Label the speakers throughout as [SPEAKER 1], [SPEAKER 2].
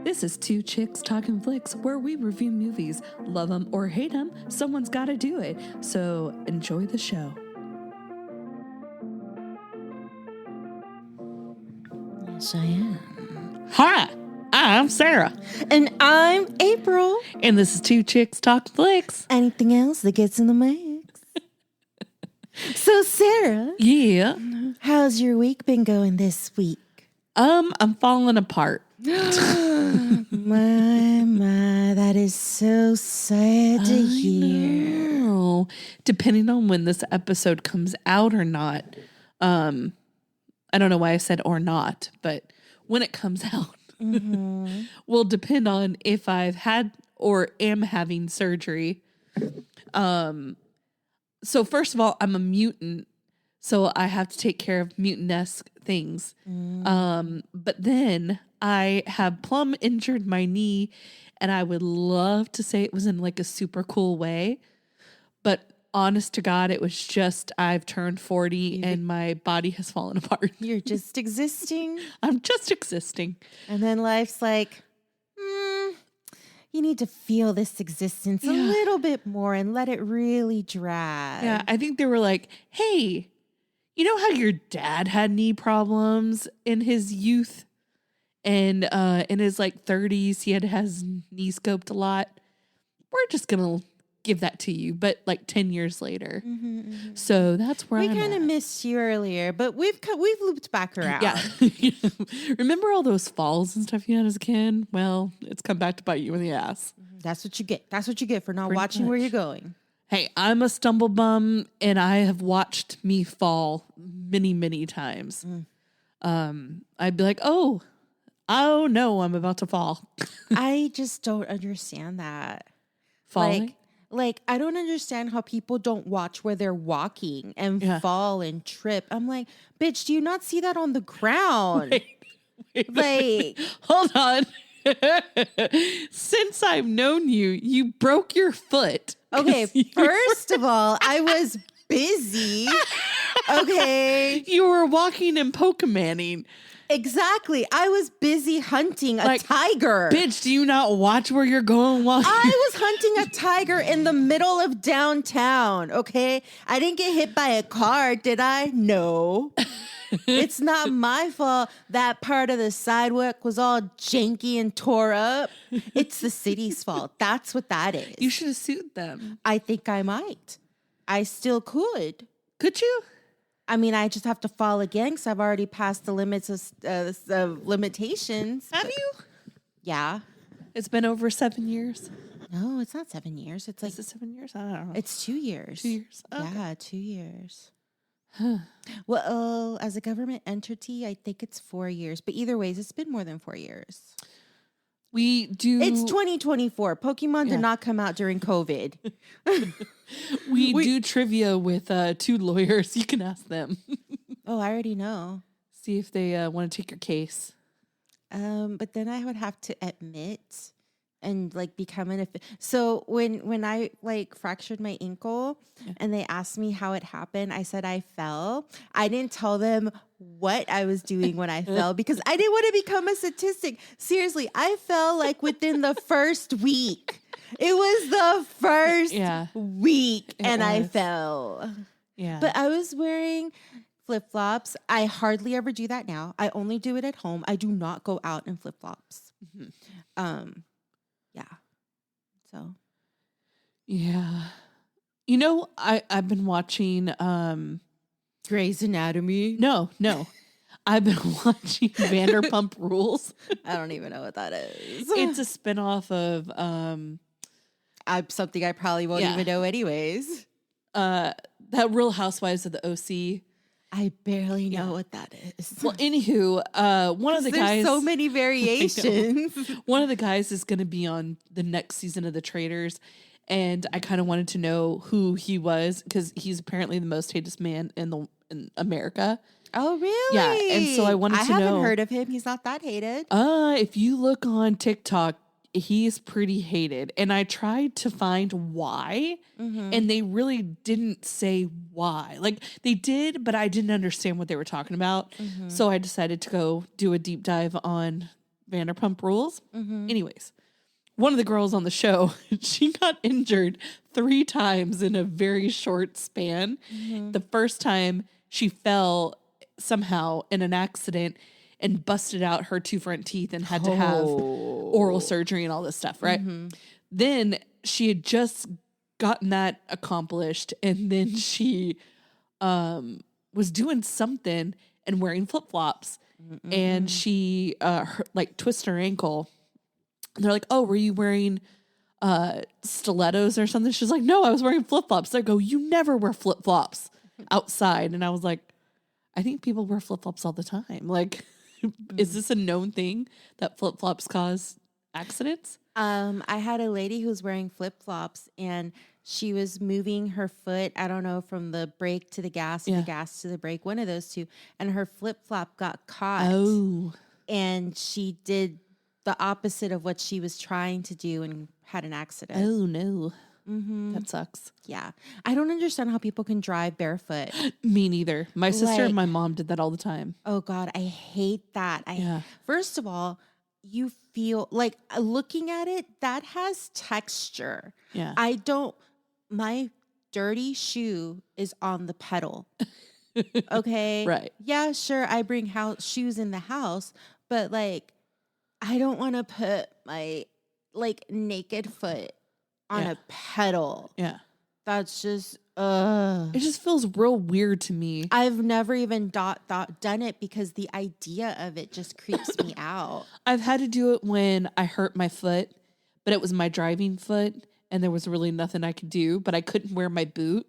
[SPEAKER 1] This is Two Chicks Talkin Flicks, where we review movies. Love them or hate them, someone's got to do it. So enjoy the show.
[SPEAKER 2] Yes, I am.
[SPEAKER 1] Hi, I'm Sarah.
[SPEAKER 2] And I'm April.
[SPEAKER 1] And this is Two Chicks Talkin Flicks.
[SPEAKER 2] Anything else that gets in the mix? So, Sarah.
[SPEAKER 1] Yeah.
[SPEAKER 2] How's your week been going this week?
[SPEAKER 1] I'm falling apart.
[SPEAKER 2] My, that is so sad to hear.
[SPEAKER 1] Know. Depending on when this episode comes out or not. I don't know why I said or not, but when it comes out will depend on if I've had or am having surgery. So first of all, I'm a mutant, so I have to take care of mutant-esque things. But then I have plumb injured my knee, and I would love to say it was in like a super cool way. But honest to God, it was just I've turned 40 and my body has fallen apart.
[SPEAKER 2] You're just existing.
[SPEAKER 1] I'm just existing.
[SPEAKER 2] And then life's like, you need to feel this existence a little bit more and let it really drag.
[SPEAKER 1] Yeah, I think they were like, hey, you know how your dad had knee problems in his youth? And in his like 30s, he had his knee scoped a lot. We're just going to give that to you, but like 10 years later. So that's where
[SPEAKER 2] we kind of missed you earlier, but we've looped back around.
[SPEAKER 1] Yeah. Remember all those falls and stuff you had as a kid? Well, it's come back to bite you in the ass.
[SPEAKER 2] That's what you get. That's what you get for not
[SPEAKER 1] Pretty
[SPEAKER 2] watching
[SPEAKER 1] much.
[SPEAKER 2] where you're going.
[SPEAKER 1] Hey, I'm a stumble bum, and I have watched me fall many, many times. I'd be like, oh no, I'm about to fall.
[SPEAKER 2] I just don't understand that.
[SPEAKER 1] Falling?
[SPEAKER 2] Like, I don't understand how people don't watch where they're walking and fall and trip. I'm like, bitch, do you not see that on the ground?
[SPEAKER 1] Wait. Hold on. Since I've known you, you broke your foot.
[SPEAKER 2] Okay, first of all, I was busy. Okay.
[SPEAKER 1] You were walking and Pokemoning.
[SPEAKER 2] Exactly. I was busy hunting a tiger.
[SPEAKER 1] Bitch, do you not watch where you're going while
[SPEAKER 2] I was hunting a tiger in the middle of downtown, okay? I didn't get hit by a car, did I? No. It's not my fault that part of the sidewalk was all janky and tore up. It's the city's fault. That's what that is.
[SPEAKER 1] You should have sued them.
[SPEAKER 2] I think I might. I still could.
[SPEAKER 1] Could you?
[SPEAKER 2] I mean, I just have to fall again because I've already passed the limits of limitations.
[SPEAKER 1] Have you?
[SPEAKER 2] Yeah.
[SPEAKER 1] It's been over 7 years.
[SPEAKER 2] No, it's not 7 years. It's like
[SPEAKER 1] Is it 7 years? I don't know.
[SPEAKER 2] it's 2 years.
[SPEAKER 1] 2 years. Okay.
[SPEAKER 2] Yeah, 2 years. Well, as a government entity, I think it's 4 years. But either ways, it's been more than 4 years.
[SPEAKER 1] We do.
[SPEAKER 2] It's 2024. Pokemon did not come out during COVID.
[SPEAKER 1] we do trivia with 2 lawyers. You can ask them.
[SPEAKER 2] Oh, I already know.
[SPEAKER 1] See if they want to take your case.
[SPEAKER 2] But then I would have to admit and like become an so when I like fractured my ankle and they asked me how it happened, I said I fell. I didn't tell them what I was doing when I fell because I didn't want to become a statistic. Seriously, I fell like within the first week. It was the first week and I fell.
[SPEAKER 1] Yeah.
[SPEAKER 2] But I was wearing flip-flops. I hardly ever do that now. I only do it at home. I do not go out in flip-flops. Yeah. So.
[SPEAKER 1] Yeah. You know, I've been watching
[SPEAKER 2] Grey's Anatomy.
[SPEAKER 1] No. I've been watching Vanderpump Rules.
[SPEAKER 2] I don't even know what that is.
[SPEAKER 1] It's a spinoff of
[SPEAKER 2] something I probably won't even know anyways.
[SPEAKER 1] That Real Housewives of the OC.
[SPEAKER 2] I barely know what that is.
[SPEAKER 1] Well, anywho, one of the guys.
[SPEAKER 2] There's so many variations.
[SPEAKER 1] One of the guys is going to be on the next season of The Traitors, and I kind of wanted to know who he was because he's apparently the most hated man in America.
[SPEAKER 2] Oh, really?
[SPEAKER 1] Yeah, and so I wanted to know.
[SPEAKER 2] I haven't heard of him. He's not that hated.
[SPEAKER 1] If you look on TikTok, he's pretty hated. And I tried to find why, and they really didn't say why. Like, they did, but I didn't understand what they were talking about. So I decided to go do a deep dive on Vanderpump Rules. Anyways, one of the girls on the show, she got injured 3 times in a very short span. The first time she fell somehow in an accident and busted out her 2 front teeth and had to have oral surgery and all this stuff, right? Then she had just gotten that accomplished, and then she was doing something and wearing flip-flops, and she twisted her ankle. And they're like, oh, were you wearing stilettos or something? She's like, no, I was wearing flip-flops. They go, you never wear flip-flops outside. And I was like, I think people wear flip-flops all the time. Like, is this a known thing that flip-flops cause accidents?
[SPEAKER 2] I had a lady who was wearing flip-flops, and she was moving her foot, I don't know, from the brake to the gas, or the gas to the brake, one of those two. And her flip-flop got caught. Oh. And she did the opposite of what she was trying to do and had an accident.
[SPEAKER 1] Oh, no. That sucks.
[SPEAKER 2] Yeah. I don't understand how people can drive barefoot.
[SPEAKER 1] Me neither. My sister and my mom did that all the time.
[SPEAKER 2] Oh, God. I hate that. First of all, you feel like looking at it, that has texture.
[SPEAKER 1] Yeah.
[SPEAKER 2] My dirty shoe is on the pedal. Okay.
[SPEAKER 1] Right.
[SPEAKER 2] Yeah, sure. I bring shoes in the house, but like, I don't want to put my naked foot on a pedal.
[SPEAKER 1] Yeah.
[SPEAKER 2] That's just,
[SPEAKER 1] it just feels real weird to me.
[SPEAKER 2] I've never even done it because the idea of it just creeps me out.
[SPEAKER 1] I've had to do it when I hurt my foot, but it was my driving foot and there was really nothing I could do, but I couldn't wear my boot.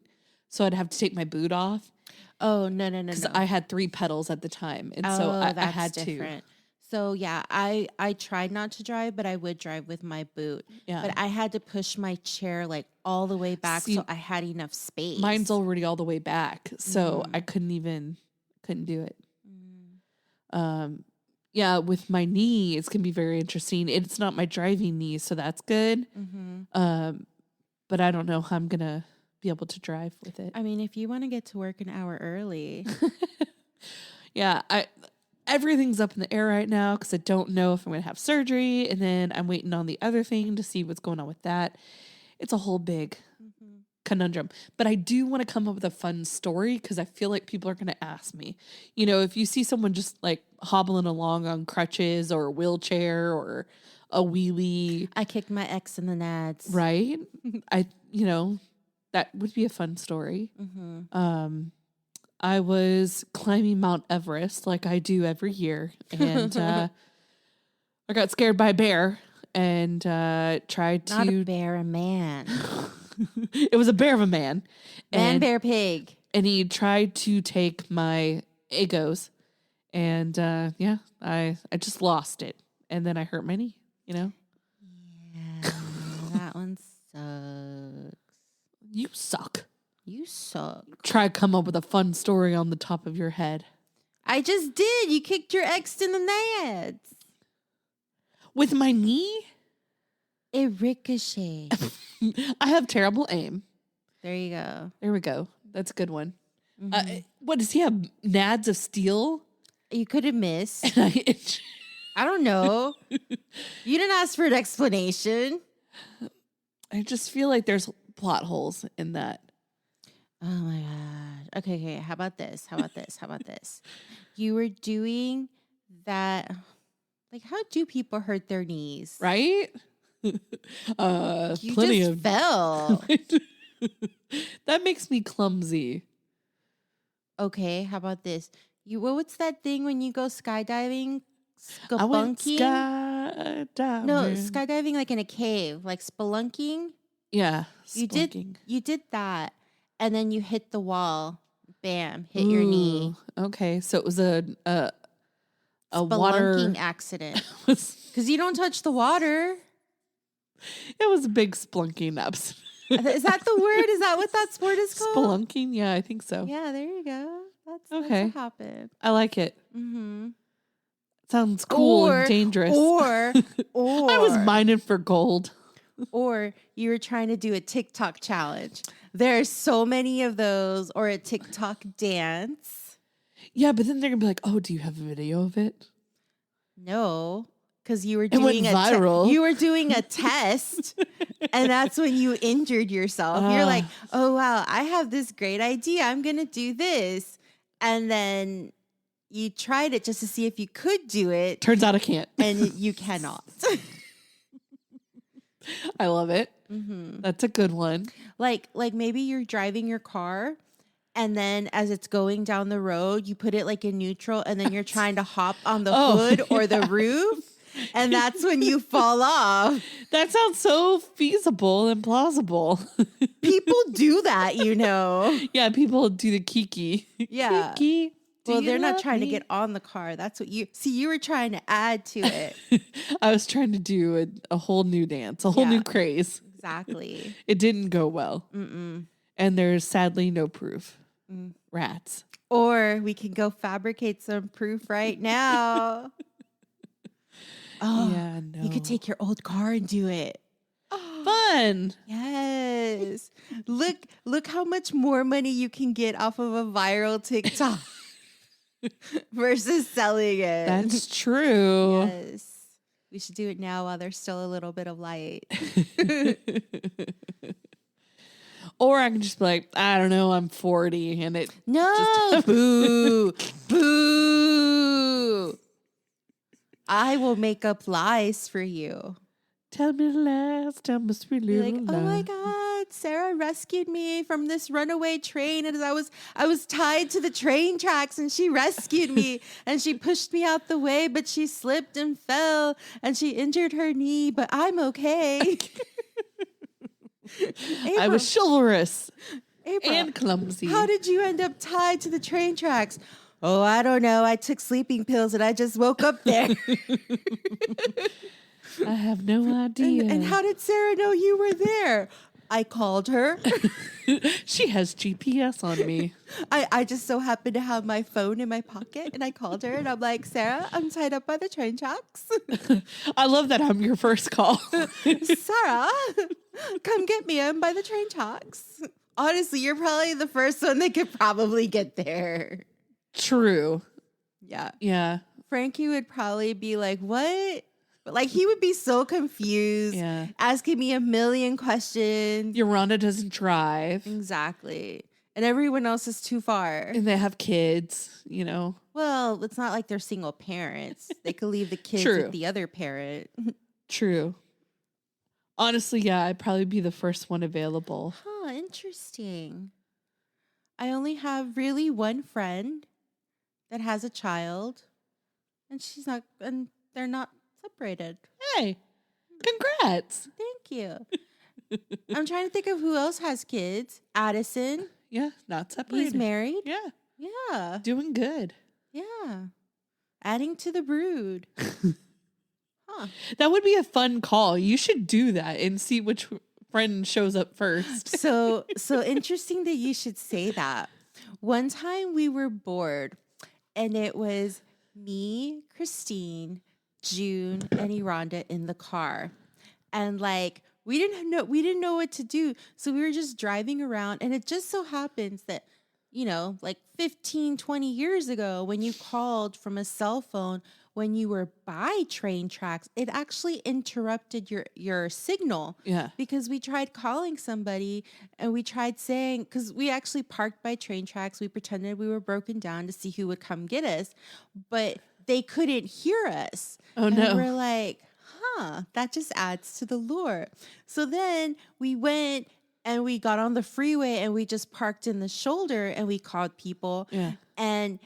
[SPEAKER 1] So I'd have to take my boot off.
[SPEAKER 2] Oh, no.
[SPEAKER 1] Because I had 3 pedals at the time. And so I had
[SPEAKER 2] different. So yeah, I tried not to drive, but I would drive with my boot.
[SPEAKER 1] Yeah.
[SPEAKER 2] But I had to push my chair like all the way back so I had enough space.
[SPEAKER 1] Mine's already all the way back, so I couldn't do it. Yeah, with my knee, it's gonna be very interesting. It's not my driving knee, so that's good. But I don't know how I'm gonna be able to drive with it.
[SPEAKER 2] I mean, if you want to get to work an hour early.
[SPEAKER 1] Yeah, everything's up in the air right now because I don't know if I'm going to have surgery, and then I'm waiting on the other thing to see what's going on with that. It's a whole big conundrum. But I do want to come up with a fun story because I feel like people are going to ask me. You know, if you see someone just like hobbling along on crutches or a wheelchair or a wheelie.
[SPEAKER 2] I kicked my ex in the nads.
[SPEAKER 1] Right? That would be a fun story. I was climbing Mount Everest like I do every year, and I got scared by a bear and tried to...
[SPEAKER 2] Not a bear, a man.
[SPEAKER 1] It was a bear of a man.
[SPEAKER 2] Bear, pig.
[SPEAKER 1] And he tried to take my egos, and I just lost it. And then I hurt my knee,
[SPEAKER 2] Yeah, that one sucks.
[SPEAKER 1] You suck.
[SPEAKER 2] You suck.
[SPEAKER 1] Try to come up with a fun story on the top of your head.
[SPEAKER 2] I just did. You kicked your ex in the nads.
[SPEAKER 1] With my knee?
[SPEAKER 2] It ricocheted.
[SPEAKER 1] I have terrible aim.
[SPEAKER 2] There you go.
[SPEAKER 1] There we go. That's a good one. What, does he have nads of steel?
[SPEAKER 2] You could have missed. I don't know. You didn't ask for an explanation.
[SPEAKER 1] I just feel like there's plot holes in that.
[SPEAKER 2] Oh my God. Okay. How about this? You were doing that. Like, how do people hurt their knees?
[SPEAKER 1] Right?
[SPEAKER 2] You
[SPEAKER 1] Plenty
[SPEAKER 2] just
[SPEAKER 1] of
[SPEAKER 2] fell.
[SPEAKER 1] That makes me clumsy.
[SPEAKER 2] Okay. How about this? What's that thing when you go skydiving?
[SPEAKER 1] I went skydiving.
[SPEAKER 2] No, skydiving like in a cave, like spelunking.
[SPEAKER 1] Yeah.
[SPEAKER 2] You did that. And then you hit the wall. Bam. Hit your knee.
[SPEAKER 1] Okay. So it was a
[SPEAKER 2] spelunking accident. Because you don't touch the water.
[SPEAKER 1] It was a big splunking accident.
[SPEAKER 2] Is that the word? Is that what that sport is called?
[SPEAKER 1] Spelunking? Yeah, I think so.
[SPEAKER 2] Yeah, there you go. That's what happened.
[SPEAKER 1] I like it. Sounds cool and dangerous.
[SPEAKER 2] Or
[SPEAKER 1] I was mining for gold.
[SPEAKER 2] Or you were trying to do a TikTok challenge. There's so many of those, or a TikTok dance.
[SPEAKER 1] Yeah, but then they're going to be like, oh, do you have a video of it?
[SPEAKER 2] No, because you were
[SPEAKER 1] It went
[SPEAKER 2] doing
[SPEAKER 1] viral.
[SPEAKER 2] you were doing a test, and that's when you injured yourself. You're like, oh wow, I have this great idea. I'm gonna do this, and then you tried it just to see if you could do it.
[SPEAKER 1] Turns out I can't.
[SPEAKER 2] And you cannot.
[SPEAKER 1] I love it.
[SPEAKER 2] Mm-hmm.
[SPEAKER 1] That's a good one.
[SPEAKER 2] Like maybe you're driving your car, and then as it's going down the road, you put it like in neutral, and then you're trying to hop on the hood or the roof, and that's when you fall off.
[SPEAKER 1] That sounds so feasible and plausible.
[SPEAKER 2] People do that, you know.
[SPEAKER 1] Yeah, people do the kiki.
[SPEAKER 2] Yeah.
[SPEAKER 1] Kiki.
[SPEAKER 2] Well, they're not trying to get on the car. That's what you were trying to add to it.
[SPEAKER 1] I was trying to do a whole new dance, a whole new craze.
[SPEAKER 2] Exactly.
[SPEAKER 1] It didn't go well.
[SPEAKER 2] Mm-mm.
[SPEAKER 1] And there's sadly no proof. Rats.
[SPEAKER 2] Or we can go fabricate some proof right now. Oh,
[SPEAKER 1] yeah, no.
[SPEAKER 2] You could take your old car and do it.
[SPEAKER 1] Fun.
[SPEAKER 2] Yes. Look how much more money you can get off of a viral TikTok versus selling it.
[SPEAKER 1] That's true.
[SPEAKER 2] Yes. We should do it now while there's still a little bit of light.
[SPEAKER 1] Or I can just be like, I don't know, I'm 40 and it
[SPEAKER 2] No. Boo. Boo. I will make up lies for you.
[SPEAKER 1] Tell me the last time was really
[SPEAKER 2] You're like, oh my God, Sarah rescued me from this runaway train. And I was tied to the train tracks, and she rescued me and she pushed me out the way, but she slipped and fell and she injured her knee, but I'm okay. April,
[SPEAKER 1] I was chivalrous
[SPEAKER 2] April,
[SPEAKER 1] and clumsy.
[SPEAKER 2] how did you end up tied to the train tracks? Oh, I don't know. I took sleeping pills and I just woke up there.
[SPEAKER 1] I have no idea.
[SPEAKER 2] And how did Sarah know you were there? I called her.
[SPEAKER 1] She has GPS on me.
[SPEAKER 2] I just so happened to have my phone in my pocket, and I called her and I'm like, Sarah, I'm tied up by the train tracks.
[SPEAKER 1] I love that I'm your first call.
[SPEAKER 2] Sarah, come get me. I'm by the train tracks. Honestly, you're probably the first one that could probably get there.
[SPEAKER 1] True.
[SPEAKER 2] Yeah.
[SPEAKER 1] Yeah.
[SPEAKER 2] Frankie would probably be like, what? But like, he would be so confused, asking me a million questions.
[SPEAKER 1] Yolanda doesn't drive.
[SPEAKER 2] Exactly. And everyone else is too far.
[SPEAKER 1] And they have kids, you know.
[SPEAKER 2] Well, it's not like they're single parents. They could leave the kids with the other parent.
[SPEAKER 1] True. Honestly, yeah, I'd probably be the first one available.
[SPEAKER 2] Huh, interesting. I only have really one friend that has a child, and they're not separated.
[SPEAKER 1] Hey, congrats.
[SPEAKER 2] Thank you. I'm trying to think of who else has kids. Addison.
[SPEAKER 1] Yeah, not separated.
[SPEAKER 2] He's married.
[SPEAKER 1] Yeah.
[SPEAKER 2] Yeah.
[SPEAKER 1] Doing good.
[SPEAKER 2] Yeah. Adding to the brood. Huh.
[SPEAKER 1] That would be a fun call. You should do that and see which friend shows up first.
[SPEAKER 2] So interesting that you should say that. One time we were bored, and it was me, Christine, June, and Yolanda in the car. And like, we didn't know what to do. So we were just driving around, and it just so happens that, you know, like 15, 20 years ago, when you called from a cell phone, when you were by train tracks, it actually interrupted your signal.
[SPEAKER 1] Yeah.
[SPEAKER 2] Because we tried calling somebody, and we tried saying, because we actually parked by train tracks, we pretended we were broken down to see who would come get us, but they couldn't hear us.
[SPEAKER 1] Oh,
[SPEAKER 2] and
[SPEAKER 1] no.
[SPEAKER 2] We're like, that just adds to the lure. So then we went and we got on the freeway, and we just parked in the shoulder, and we called people.
[SPEAKER 1] Yeah.
[SPEAKER 2] And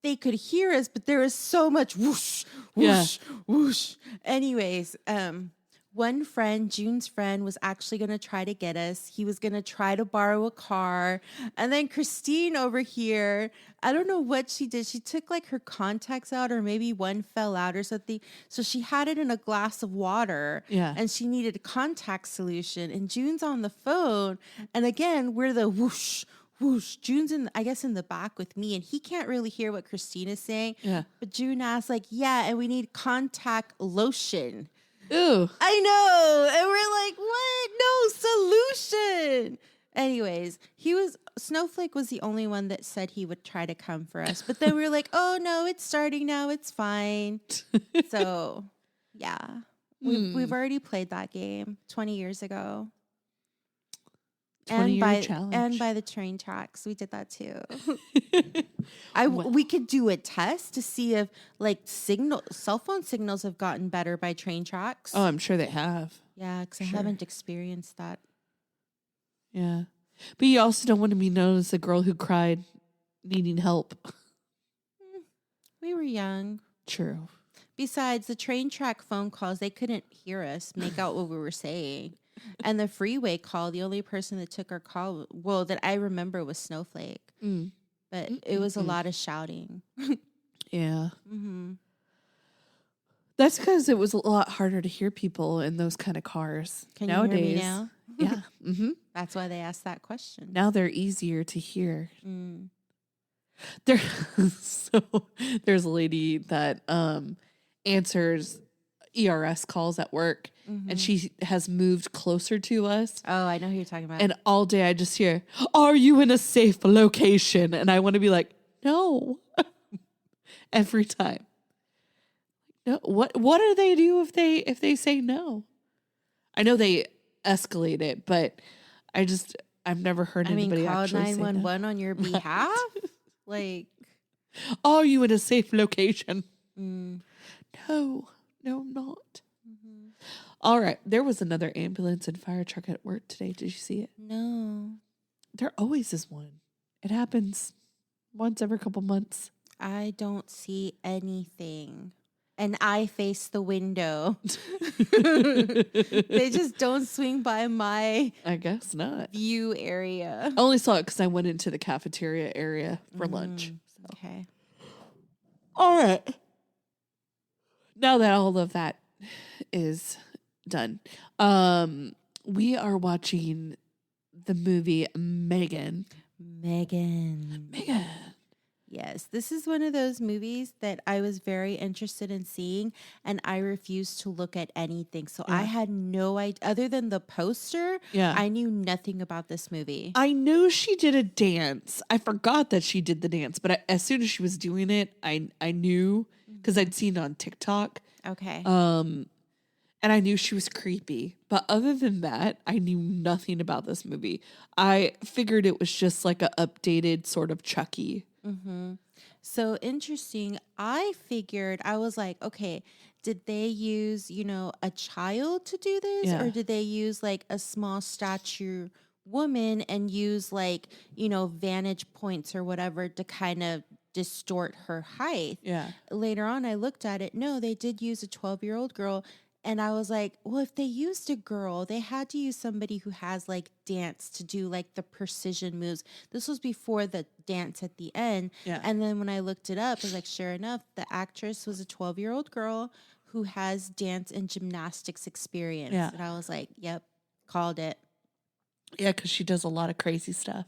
[SPEAKER 2] they could hear us, but there was so much whoosh, whoosh, whoosh. Anyways, one friend, June's friend, was actually going to try to get us. He was going to try to borrow a car. And then Christine over here, I don't know what she did. She took like her contacts out, or maybe one fell out or something. So she had it in a glass of water.
[SPEAKER 1] Yeah.
[SPEAKER 2] And she needed a contact solution. And June's on the phone. And again, we're the whoosh, whoosh. June's in the back with me, and he can't really hear what Christine is saying.
[SPEAKER 1] Yeah.
[SPEAKER 2] But June asked, like, yeah, and we need contact lotion.
[SPEAKER 1] Ooh.
[SPEAKER 2] I know. And we're like, what? No solution. Anyways, Snowflake was the only one that said he would try to come for us. But then we were like, oh no, it's starting now. It's fine. So Yeah. We've already played that game 20 years ago.
[SPEAKER 1] 20-year challenge.
[SPEAKER 2] And by the train tracks, we did that too. We could do a test to see if like cell phone signals have gotten better by train tracks.
[SPEAKER 1] Oh, I'm sure they have.
[SPEAKER 2] Yeah, because I haven't experienced that.
[SPEAKER 1] Yeah. But you also don't want to be known as the girl who cried needing help.
[SPEAKER 2] We were young.
[SPEAKER 1] True.
[SPEAKER 2] Besides, the train track phone calls, they couldn't hear us, make out what we were saying. And the freeway call, the only person that took our call, well, that I remember was Snowflake. But it was a lot of shouting.
[SPEAKER 1] Yeah.
[SPEAKER 2] Mm-hmm.
[SPEAKER 1] That's because it was a lot harder to hear people in those kind of cars.
[SPEAKER 2] Can
[SPEAKER 1] Nowadays,
[SPEAKER 2] you hear me now?
[SPEAKER 1] Yeah. Mm-hmm.
[SPEAKER 2] That's why they asked that question.
[SPEAKER 1] Now they're easier to hear. There's a lady that answers ERS calls at work, and she has moved closer to us.
[SPEAKER 2] Oh, I know who you're talking about.
[SPEAKER 1] And all day I just hear, "Are you in a safe location?" And I want to be like, "No." Every time. No. What do they do if they say no? I know they escalate it, but I've never heard anybody
[SPEAKER 2] call
[SPEAKER 1] actually
[SPEAKER 2] 911 on your behalf. Like,
[SPEAKER 1] are you in a safe location? No, I'm not. All right. There was another ambulance and fire truck at work today. Did you see it?
[SPEAKER 2] No.
[SPEAKER 1] There always is one. It happens once every couple months.
[SPEAKER 2] I don't see anything. And I face the window. They just don't swing by my
[SPEAKER 1] I guess not.
[SPEAKER 2] view area.
[SPEAKER 1] I only saw it because I went into the cafeteria area for lunch. So.
[SPEAKER 2] Okay.
[SPEAKER 1] All right. Now that all of that is done, we are watching the movie Megan.
[SPEAKER 2] Megan. Yes, this is one of those movies that I was very interested in seeing, and I refused to look at anything. So I had no idea, other than the poster, I knew nothing about this movie.
[SPEAKER 1] I knew she did a dance. I forgot that she did the dance, but as soon as she was doing it, I knew because I'd seen it on TikTok.
[SPEAKER 2] Okay.
[SPEAKER 1] And I knew she was creepy. But other than that, I knew nothing about this movie. I figured it was just like a updated sort of Chucky.
[SPEAKER 2] So interesting. I was like, okay, did they use, a child to do this? Or did they use like a small stature woman and use like, vantage points or whatever to kind of distort her height?
[SPEAKER 1] Yeah.
[SPEAKER 2] Later on, I looked at it. No, they did use a 12-year-old girl. And I was like, well, if they used a girl, they had to use somebody who has like dance to do like the precision moves. This was before the dance at the end.
[SPEAKER 1] Yeah.
[SPEAKER 2] And then when I looked it up, I was like, sure enough, the actress was a 12-year-old girl who has dance and gymnastics experience.
[SPEAKER 1] Yeah.
[SPEAKER 2] And I was like, yep, called it.
[SPEAKER 1] Yeah, because she does a lot of crazy stuff.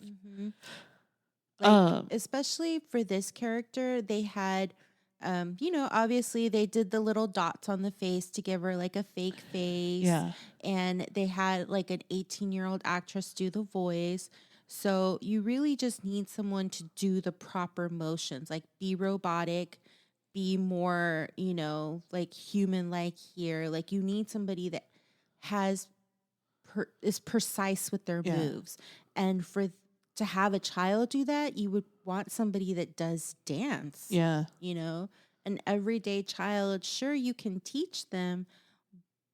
[SPEAKER 2] Especially for this character, they had... obviously they did the little dots on the face to give her like a fake face.
[SPEAKER 1] Yeah.
[SPEAKER 2] And they had like an 18-year-old actress do the voice. So you really just need someone to do the proper motions, like be robotic, be more, like human-like here. Like you need somebody that is precise with their moves. And to have a child do that, you would want somebody that does dance.
[SPEAKER 1] Yeah.
[SPEAKER 2] An everyday child, sure, you can teach them,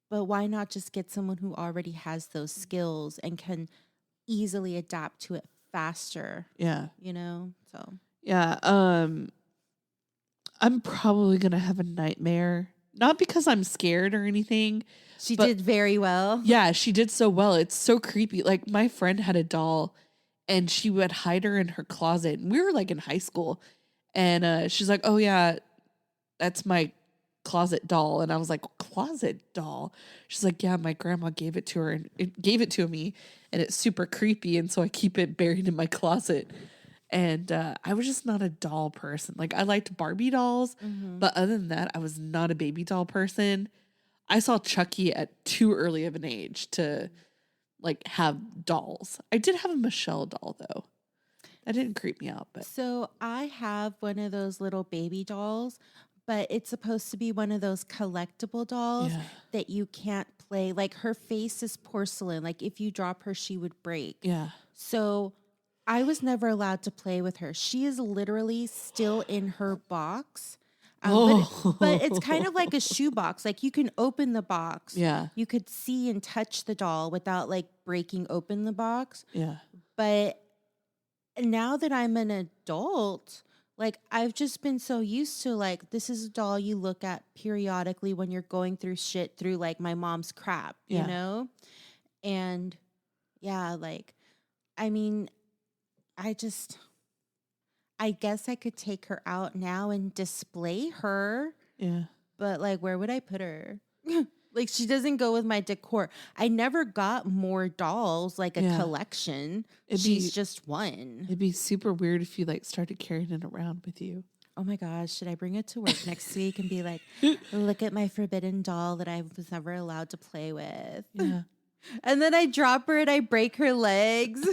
[SPEAKER 2] but why not just get someone who already has those skills and can easily adapt to it faster?
[SPEAKER 1] Yeah.
[SPEAKER 2] So.
[SPEAKER 1] Yeah. I'm probably going to have a nightmare, not because I'm scared or anything.
[SPEAKER 2] She did very well.
[SPEAKER 1] Yeah, she did so well. It's so creepy. Like my friend had a doll and she would hide her in her closet. And we were like in high school. And she's like, oh, yeah, that's my closet doll. And I was like, closet doll? She's like, yeah, my grandma gave it to her and it gave it to me. And it's super creepy. And so I keep it buried in my closet. And I was just not a doll person. Like I liked Barbie dolls. But other than that, I was not a baby doll person. I saw Chucky at too early of an age to like have dolls. I did have a Michelle doll though. That didn't creep me out, but
[SPEAKER 2] so I have one of those little baby dolls, but it's supposed to be one of those collectible dolls that you can't play. Like her face is porcelain. Like if you drop her, she would break.
[SPEAKER 1] Yeah.
[SPEAKER 2] So I was never allowed to play with her. She is literally still in her box. But it's kind of like a shoebox. Like you can open the box.
[SPEAKER 1] Yeah.
[SPEAKER 2] You could see and touch the doll without like breaking open the box.
[SPEAKER 1] Yeah.
[SPEAKER 2] But now that I'm an adult, like I've just been so used to like, this is a doll you look at periodically when you're going through shit through like my mom's crap, you know? And yeah, like, I mean, I guess I could take her out now and display her.
[SPEAKER 1] Yeah.
[SPEAKER 2] But like, where would I put her? Like, she doesn't go with my decor. I never got more dolls, like a collection. She's just one.
[SPEAKER 1] It'd be super weird if you like started carrying it around with you.
[SPEAKER 2] Oh my gosh, should I bring it to work next week and be like, look at my forbidden doll that I was never allowed to play with?
[SPEAKER 1] Yeah.
[SPEAKER 2] And then I drop her and I break her legs.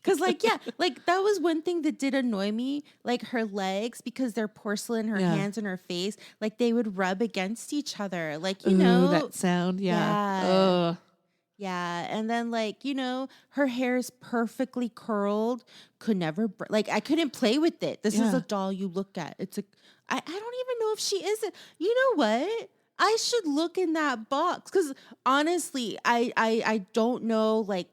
[SPEAKER 2] Cause like, yeah, like that was one thing that did annoy me, like her legs, because they're porcelain, her hands and her face, like they would rub against each other. Like, you know,
[SPEAKER 1] that sound. Yeah.
[SPEAKER 2] Yeah. And then like, you know, her hair is perfectly curled, could never, like I couldn't play with it. This is a doll you look at. It's I don't even know if she is it. You know what? I should look in that box. Cause honestly, I don't know, like,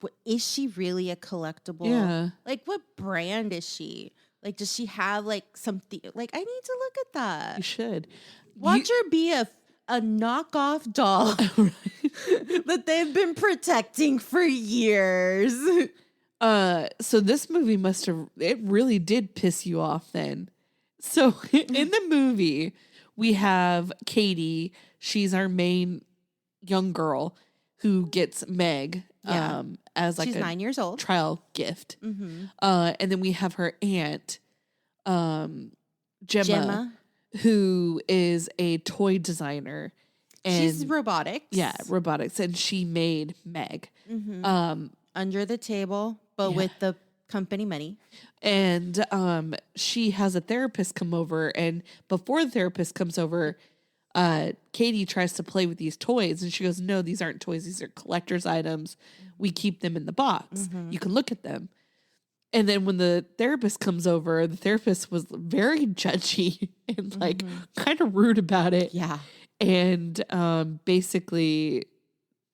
[SPEAKER 2] what is she really a collectible?
[SPEAKER 1] Yeah.
[SPEAKER 2] Like what brand is she? Like does she have like something? Like I need to look at that.
[SPEAKER 1] You should.
[SPEAKER 2] Watch her be a knockoff doll that they've been protecting for years.
[SPEAKER 1] So this movie it really did piss you off then. So in the movie, we have Katie. She's our main young girl who gets Meg as like
[SPEAKER 2] she's 9 years old
[SPEAKER 1] trial gift.
[SPEAKER 2] Mm-hmm.
[SPEAKER 1] And then we have her aunt, Gemma, who is a toy designer. And
[SPEAKER 2] she's robotics.
[SPEAKER 1] Yeah, robotics. And she made Meg.
[SPEAKER 2] Mm-hmm. Under the table, but with the company money.
[SPEAKER 1] And she has a therapist come over. And before the therapist comes over, Katie tries to play with these toys. And she goes, no, these aren't toys. These are collector's items. We keep them in the box. Mm-hmm. You can look at them. And then when the therapist comes over, the therapist was very judgy and like kind of rude about it.
[SPEAKER 2] Yeah.
[SPEAKER 1] And basically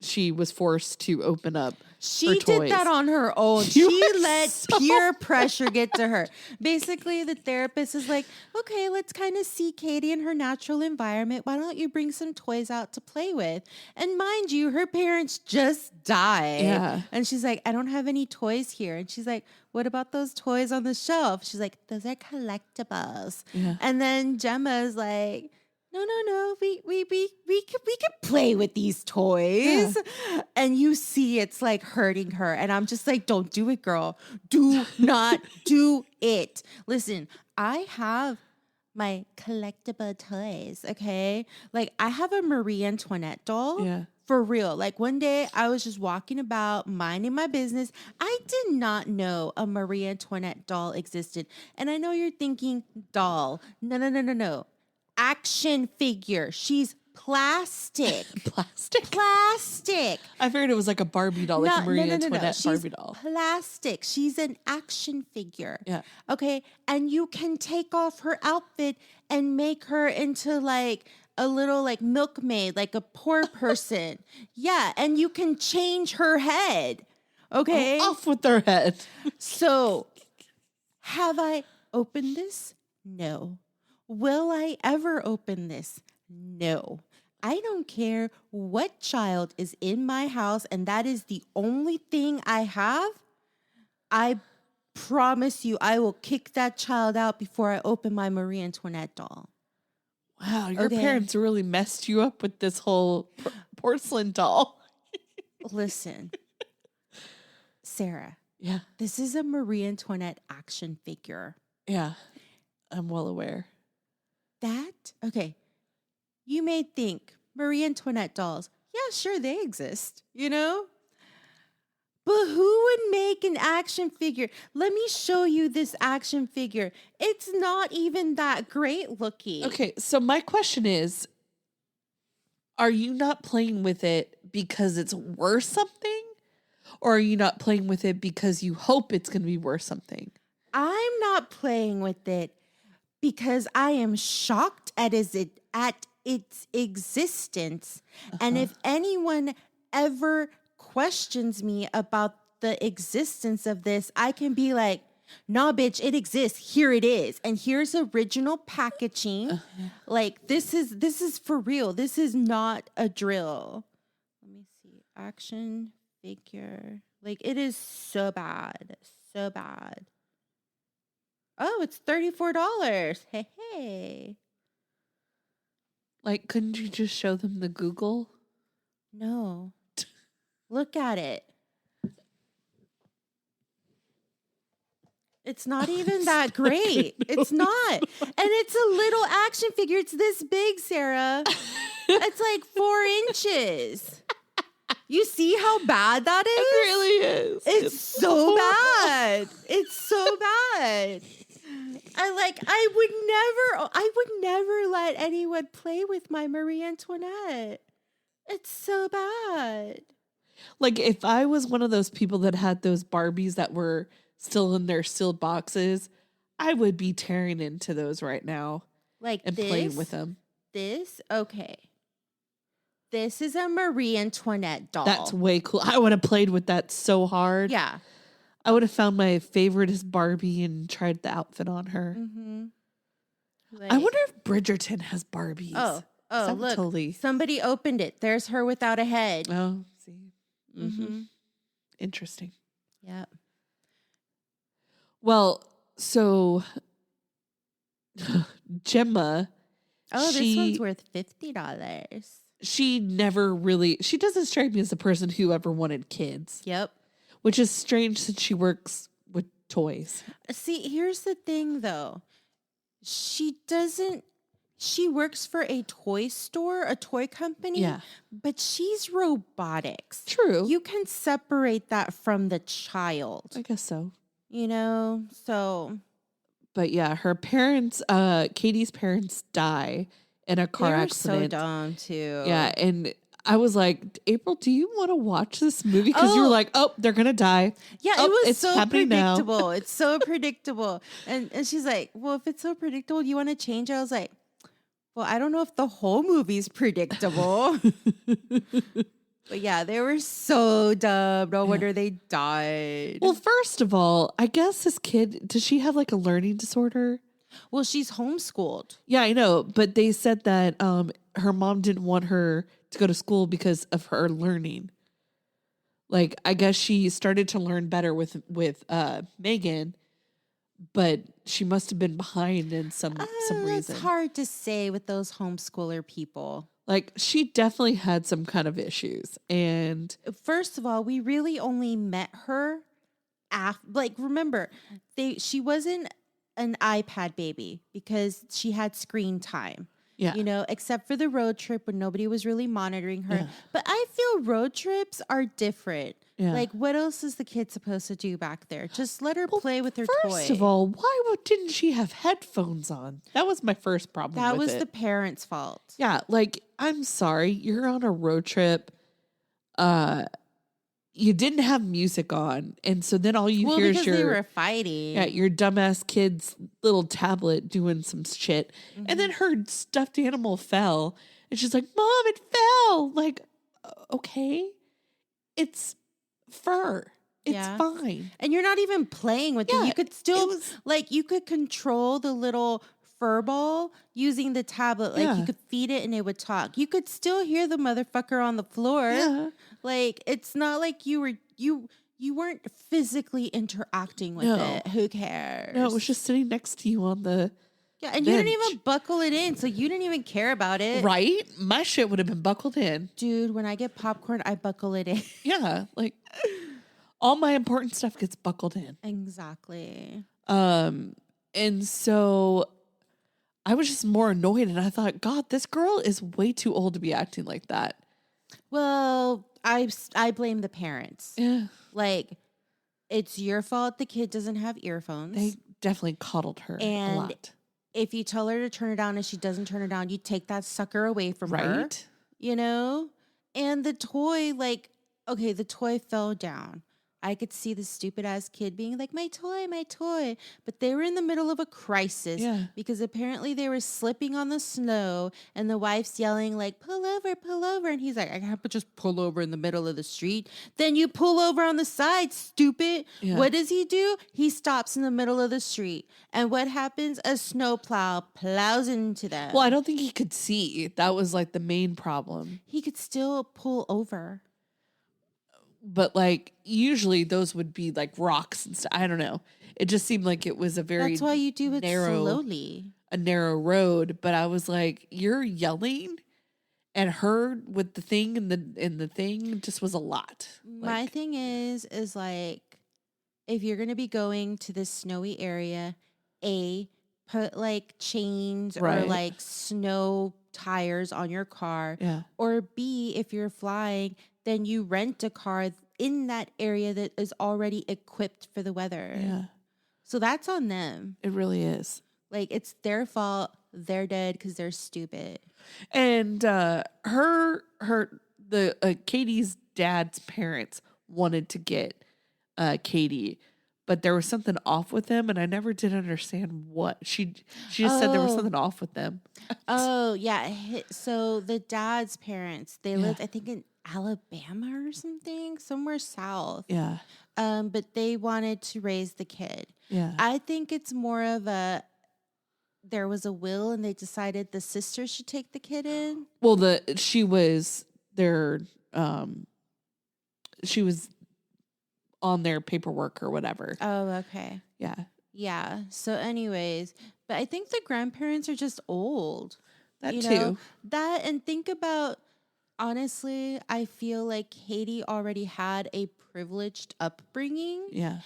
[SPEAKER 1] she was forced to open up.
[SPEAKER 2] She did that on her own. She let peer pressure get to her. Basically, the therapist is like, okay, let's kind of see Katie in her natural environment. Why don't you bring some toys out to play with? And mind you, her parents just died.
[SPEAKER 1] Yeah.
[SPEAKER 2] And she's like, I don't have any toys here. And she's like, what about those toys on the shelf? She's like, those are collectibles.
[SPEAKER 1] Yeah.
[SPEAKER 2] And then Gemma is like, no, we can play with these toys. Yeah. And you see it's like hurting her. And I'm just like, don't do it, girl. Do not do it. Listen, I have my collectible toys, okay? Like I have a Marie Antoinette doll.
[SPEAKER 1] Yeah.
[SPEAKER 2] For real. Like one day I was just walking about, minding my business. I did not know a Marie Antoinette doll existed. And I know you're thinking, doll. No. Action figure. She's plastic. Plastic.
[SPEAKER 1] I figured it was like a Barbie doll, like a Marie Antoinette Barbie doll.
[SPEAKER 2] Plastic. She's an action figure.
[SPEAKER 1] Yeah.
[SPEAKER 2] Okay. And you can take off her outfit and make her into like a little like milkmaid, like a poor person. Yeah. And you can change her head. Okay.
[SPEAKER 1] Off with their head.
[SPEAKER 2] So have I opened this? No. Will I ever open this? No. I don't care what child is in my house, and that is the only thing I have. I promise you, I will kick that child out before I open my Marie Antoinette doll.
[SPEAKER 1] Wow, your parents really messed you up with this whole porcelain doll.
[SPEAKER 2] Listen, Sarah.
[SPEAKER 1] Yeah.
[SPEAKER 2] This is a Marie Antoinette action figure.
[SPEAKER 1] Yeah, I'm well aware.
[SPEAKER 2] Okay, you may think Marie Antoinette dolls, yeah, sure, they exist, you know? But who would make an action figure? Let me show you this action figure. It's not even that great looking.
[SPEAKER 1] Okay, so my question is, are you not playing with it because it's worth something? Or are you not playing with it because you hope it's going to be worth something?
[SPEAKER 2] I'm not playing with it because I am shocked at its existence. And if anyone ever questions me about the existence of this, I can be like, nah, bitch, it exists. Here it is. And here's original packaging. Like, this is for real. This is not a drill. Let me see. Action figure. Like, it is so bad. So bad. Oh, it's $34. Hey, hey.
[SPEAKER 1] Like, couldn't you just show them the Google?
[SPEAKER 2] No. Look at it. It's not even that great. It's not. And it's a little action figure. It's this big, Sarah. It's like 4 inches. You see how bad that is?
[SPEAKER 1] It really is.
[SPEAKER 2] It's so bad. It's so bad. I would never let anyone play with my Marie Antoinette. It's so bad.
[SPEAKER 1] Like, if I was one of those people that had those Barbies that were still in their sealed boxes, I would be tearing into those right now.
[SPEAKER 2] Like,
[SPEAKER 1] and playing with them.
[SPEAKER 2] Okay. This is a Marie Antoinette doll.
[SPEAKER 1] That's way cool. I would have played with that so hard.
[SPEAKER 2] Yeah.
[SPEAKER 1] I would have found my favoriteest Barbie and tried the outfit on her.
[SPEAKER 2] Mm-hmm.
[SPEAKER 1] I wonder if Bridgerton has Barbies.
[SPEAKER 2] Oh, look.
[SPEAKER 1] Totally.
[SPEAKER 2] Somebody opened it. There's her without a head.
[SPEAKER 1] Oh, see. Mm-hmm. Interesting.
[SPEAKER 2] Yep.
[SPEAKER 1] Well, so Gemma.
[SPEAKER 2] Oh, this one's worth $50.
[SPEAKER 1] She doesn't strike me as a person who ever wanted kids.
[SPEAKER 2] Yep.
[SPEAKER 1] Which is strange since she works with toys.
[SPEAKER 2] See, here's the thing though. She works for a toy store, a toy company.
[SPEAKER 1] Yeah.
[SPEAKER 2] But she's robotics.
[SPEAKER 1] True.
[SPEAKER 2] You can separate that from the child.
[SPEAKER 1] I guess so.
[SPEAKER 2] You know, so.
[SPEAKER 1] But yeah, her parents, Katie's parents die in a car accident.
[SPEAKER 2] So dumb too.
[SPEAKER 1] Yeah, and I was like, April, do you want to watch this movie? Because you were like, oh, they're gonna die.
[SPEAKER 2] Yeah,
[SPEAKER 1] oh,
[SPEAKER 2] it was
[SPEAKER 1] it's
[SPEAKER 2] so
[SPEAKER 1] happening
[SPEAKER 2] predictable.
[SPEAKER 1] now.
[SPEAKER 2] It's so predictable. And she's like, well, if it's so predictable, you want to change it? I was like, well, I don't know if the whole movie's predictable. But yeah, they were so dumb. No wonder they died.
[SPEAKER 1] Well, first of all, I guess this kid, does she have like a learning disorder?
[SPEAKER 2] Well, she's homeschooled.
[SPEAKER 1] Yeah, I know. But they said that her mom didn't want her to go to school because of her learning. Like, I guess she started to learn better with Megan, but she must have been behind in some reason.
[SPEAKER 2] It's hard to say with those homeschooler people.
[SPEAKER 1] Like, she definitely had some kind of issues. And
[SPEAKER 2] first of all, we really only met her remember, she wasn't an iPad baby because she had screen time.
[SPEAKER 1] Yeah.
[SPEAKER 2] You know, except for the road trip when nobody was really monitoring her.
[SPEAKER 1] Yeah.
[SPEAKER 2] But I feel road trips are different.
[SPEAKER 1] Yeah.
[SPEAKER 2] Like, what else is the kid supposed to do back there? Just let her play with her toy.
[SPEAKER 1] First of all, why didn't she have headphones on? That was my first problem
[SPEAKER 2] That
[SPEAKER 1] with
[SPEAKER 2] was
[SPEAKER 1] it.
[SPEAKER 2] the parents' fault.
[SPEAKER 1] Yeah, like, I'm sorry, you're on a road trip. You didn't have music on, and so then all you hear is
[SPEAKER 2] they were fighting.
[SPEAKER 1] Yeah, your dumbass kid's little tablet doing some shit. Mm-hmm. And then her stuffed animal fell, and she's like, Mom, it fell. Like, okay, it's fur. It's fine.
[SPEAKER 2] And you're not even playing with it. You could still, you could control the little fur ball using the tablet. Like, you could feed it and it would talk. You could still hear the motherfucker on the floor.
[SPEAKER 1] Yeah.
[SPEAKER 2] Like, it's not like you weren't physically interacting with it. Who cares?
[SPEAKER 1] No, it was just sitting next to you on the
[SPEAKER 2] and
[SPEAKER 1] bench.
[SPEAKER 2] You didn't even buckle it in, so you didn't even care about it.
[SPEAKER 1] Right? My shit would have been buckled in.
[SPEAKER 2] Dude, when I get popcorn, I buckle it in.
[SPEAKER 1] Yeah, like, all my important stuff gets buckled in.
[SPEAKER 2] Exactly.
[SPEAKER 1] And so I was just more annoyed, and I thought, God, this girl is way too old to be acting like that.
[SPEAKER 2] Well, I blame the parents.
[SPEAKER 1] Yeah.
[SPEAKER 2] Like, it's your fault the kid doesn't have earphones.
[SPEAKER 1] They definitely coddled her a lot.
[SPEAKER 2] If you tell her to turn it down and she doesn't turn it down, you take that sucker away from her.
[SPEAKER 1] Right?
[SPEAKER 2] You know? And the toy, like, okay, the toy fell down. I could see the stupid ass kid being like, my toy, my toy. But they were in the middle of a crisis because apparently they were slipping on the snow and the wife's yelling like, pull over, pull over. And he's like, I can't just pull over in the middle of the street. Then you pull over on the side, stupid. Yeah. What does he do? He stops in the middle of the street. And what happens? A snowplow plows into them.
[SPEAKER 1] Well, I don't think he could see. That was like the main problem.
[SPEAKER 2] He could still pull over.
[SPEAKER 1] But like usually those would be like rocks and stuff. I don't know. It just seemed like it was a very
[SPEAKER 2] That's why you do it slowly.
[SPEAKER 1] A narrow road. But I was like, you're yelling, and her with the thing and the thing just was a lot.
[SPEAKER 2] My thing is like, if you're gonna be going to this snowy area, put like chains or like snow tires on your car.
[SPEAKER 1] Yeah.
[SPEAKER 2] Or B, if you're flying, then you rent a car in that area that is already equipped for the weather.
[SPEAKER 1] Yeah.
[SPEAKER 2] So that's on them.
[SPEAKER 1] It really is.
[SPEAKER 2] Like, it's their fault. They're dead because they're stupid.
[SPEAKER 1] And Katie's dad's parents wanted to get Katie, but there was something off with them, and I never did understand what. She just said there was something off with them.
[SPEAKER 2] Oh, yeah. So the dad's parents, they lived, I think, in Alabama or something, somewhere south.
[SPEAKER 1] Yeah.
[SPEAKER 2] But they wanted to raise the kid.
[SPEAKER 1] Yeah.
[SPEAKER 2] I think it's more of there was a will and they decided the sister should take the kid in.
[SPEAKER 1] Well, she was on their paperwork or whatever.
[SPEAKER 2] Oh, okay.
[SPEAKER 1] Yeah.
[SPEAKER 2] Yeah. So anyways, but I think the grandparents are just old.
[SPEAKER 1] That too.
[SPEAKER 2] That, and think about, honestly, I feel like Katie already had a privileged upbringing.
[SPEAKER 1] Yeah.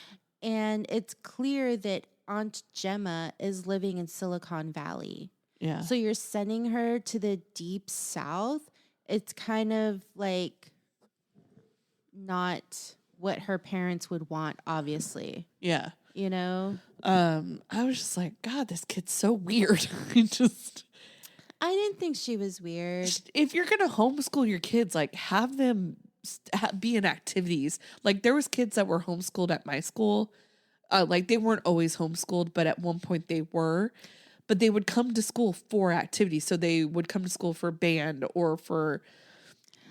[SPEAKER 2] And it's clear that Aunt Gemma is living in Silicon Valley.
[SPEAKER 1] Yeah.
[SPEAKER 2] So you're sending her to the deep south. It's kind of like not what her parents would want, obviously.
[SPEAKER 1] Yeah.
[SPEAKER 2] You know?
[SPEAKER 1] I was just like, God, this kid's so weird.
[SPEAKER 2] I didn't think she was weird.
[SPEAKER 1] If you're going to homeschool your kids, like have them be in activities. Like there was kids that were homeschooled at my school. Like they weren't always homeschooled, but at one point they were. But they would come to school for activities. So they would come to school for band or for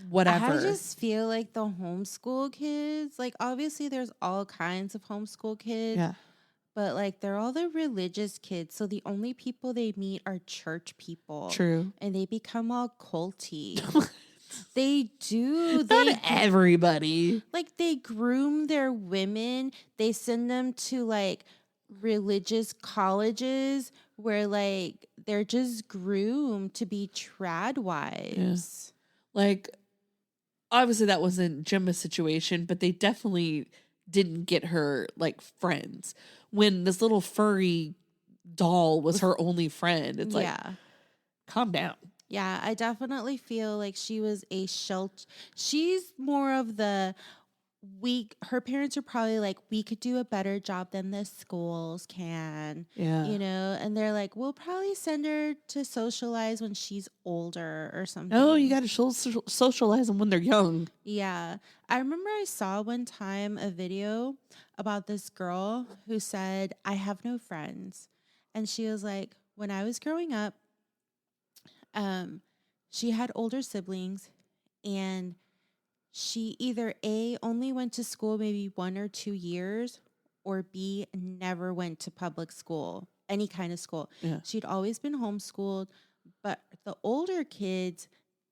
[SPEAKER 1] whatever.
[SPEAKER 2] I just feel like the homeschool kids, like obviously there's all kinds of homeschool kids.
[SPEAKER 1] Yeah.
[SPEAKER 2] But like they're all the religious kids. So the only people they meet are church people.
[SPEAKER 1] True.
[SPEAKER 2] And they become all culty. They do.
[SPEAKER 1] Not everybody.
[SPEAKER 2] Like they groom their women. They send them to like religious colleges where like they're just groomed to be trad wives.
[SPEAKER 1] Yeah. Like obviously that wasn't Gemma's situation, but they definitely didn't get her like friends. When this little furry doll was her only friend, it's like, calm down.
[SPEAKER 2] Yeah, I definitely feel like she was a shelter. She's more of the her parents are probably like, we could do a better job than the schools can.
[SPEAKER 1] Yeah.
[SPEAKER 2] You know, and they're like, we'll probably send her to socialize when she's older or something.
[SPEAKER 1] Oh, you got to socialize them when they're young.
[SPEAKER 2] Yeah. I remember I saw one time a video about this girl who said, I have no friends. And she was like, when I was growing up, she had older siblings and she either A, only went to school maybe 1 or 2 years, or B, never went to public school, any kind of school.
[SPEAKER 1] Yeah.
[SPEAKER 2] She'd always been homeschooled, but the older kids,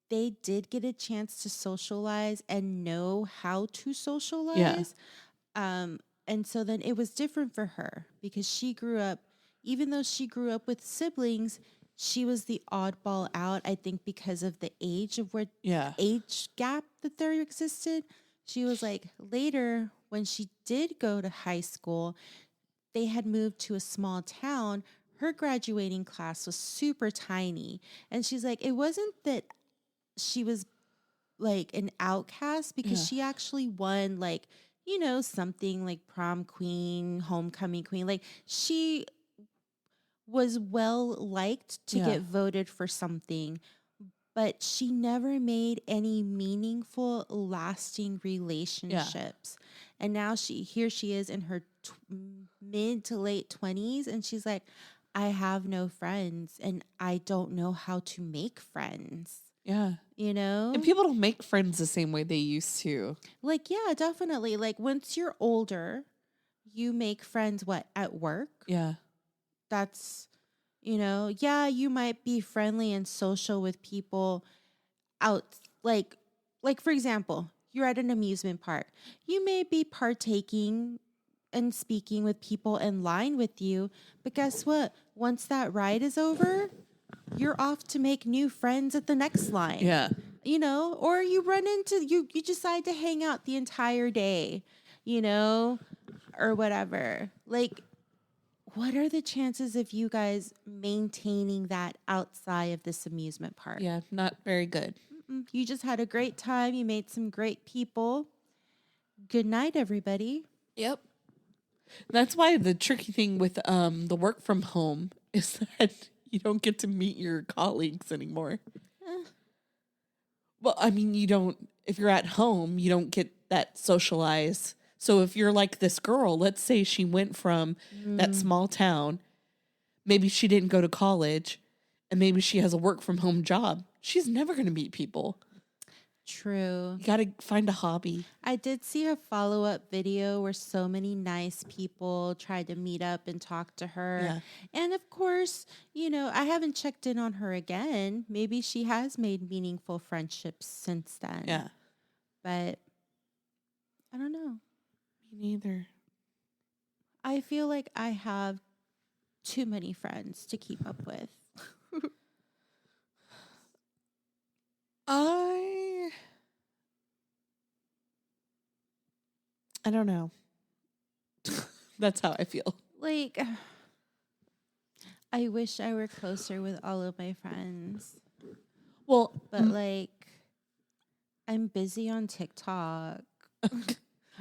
[SPEAKER 2] they did get a chance to socialize and know how to socialize. Yeah. And so then it was different for her because she grew up, even though she grew up with siblings, she was the oddball out, I think, because of the age of age gap that there existed. She was like, later, when she did go to high school, they had moved to a small town. Her graduating class was super tiny. And she's like, it wasn't that she was like an outcast because she actually won like you know, something like prom queen, homecoming queen. Like she was well liked to
[SPEAKER 1] Yeah.
[SPEAKER 2] get voted for something, but she never made any meaningful, lasting relationships. And now here she is in her mid to late 20s, and she's like, I have no friends, and I don't know how to make friends.
[SPEAKER 1] Yeah.
[SPEAKER 2] You know?
[SPEAKER 1] And people don't make friends the same way they used to.
[SPEAKER 2] Like, yeah, definitely. Like, once you're older, you make friends, what, at work?
[SPEAKER 1] Yeah.
[SPEAKER 2] That's, you know, yeah, you might be friendly and social with people out, like for example, you're at an amusement park. You may be partaking and speaking with people in line with you, but guess what? Once that ride is over, you're off to make new friends at the next line.
[SPEAKER 1] Yeah.
[SPEAKER 2] You know, or you run into you decide to hang out the entire day, you know, or whatever. Like, what are the chances of you guys maintaining that outside of this amusement park?
[SPEAKER 1] Yeah, not very good.
[SPEAKER 2] You just had a great time. You made some great people. Good night, everybody.
[SPEAKER 1] Yep. That's why the tricky thing with the work from home is that you don't get to meet your colleagues anymore. Well, I mean, you don't, if you're at home, you don't get that socialize. So if you're like this girl, let's say she went from that small town, maybe she didn't go to college, and maybe she has a work from home job. She's never going to meet people.
[SPEAKER 2] True.
[SPEAKER 1] You got to find a hobby.
[SPEAKER 2] I did see a follow-up video where so many nice people tried to meet up and talk to her.
[SPEAKER 1] Yeah.
[SPEAKER 2] And of course, you know, I haven't checked in on her again. Maybe she has made meaningful friendships since then.
[SPEAKER 1] Yeah.
[SPEAKER 2] But I don't know.
[SPEAKER 1] Me neither.
[SPEAKER 2] I feel like I have too many friends to keep up with.
[SPEAKER 1] I don't know. That's how I feel.
[SPEAKER 2] Like, I wish I were closer with all of my friends.
[SPEAKER 1] Well,
[SPEAKER 2] But like, I'm busy on TikTok.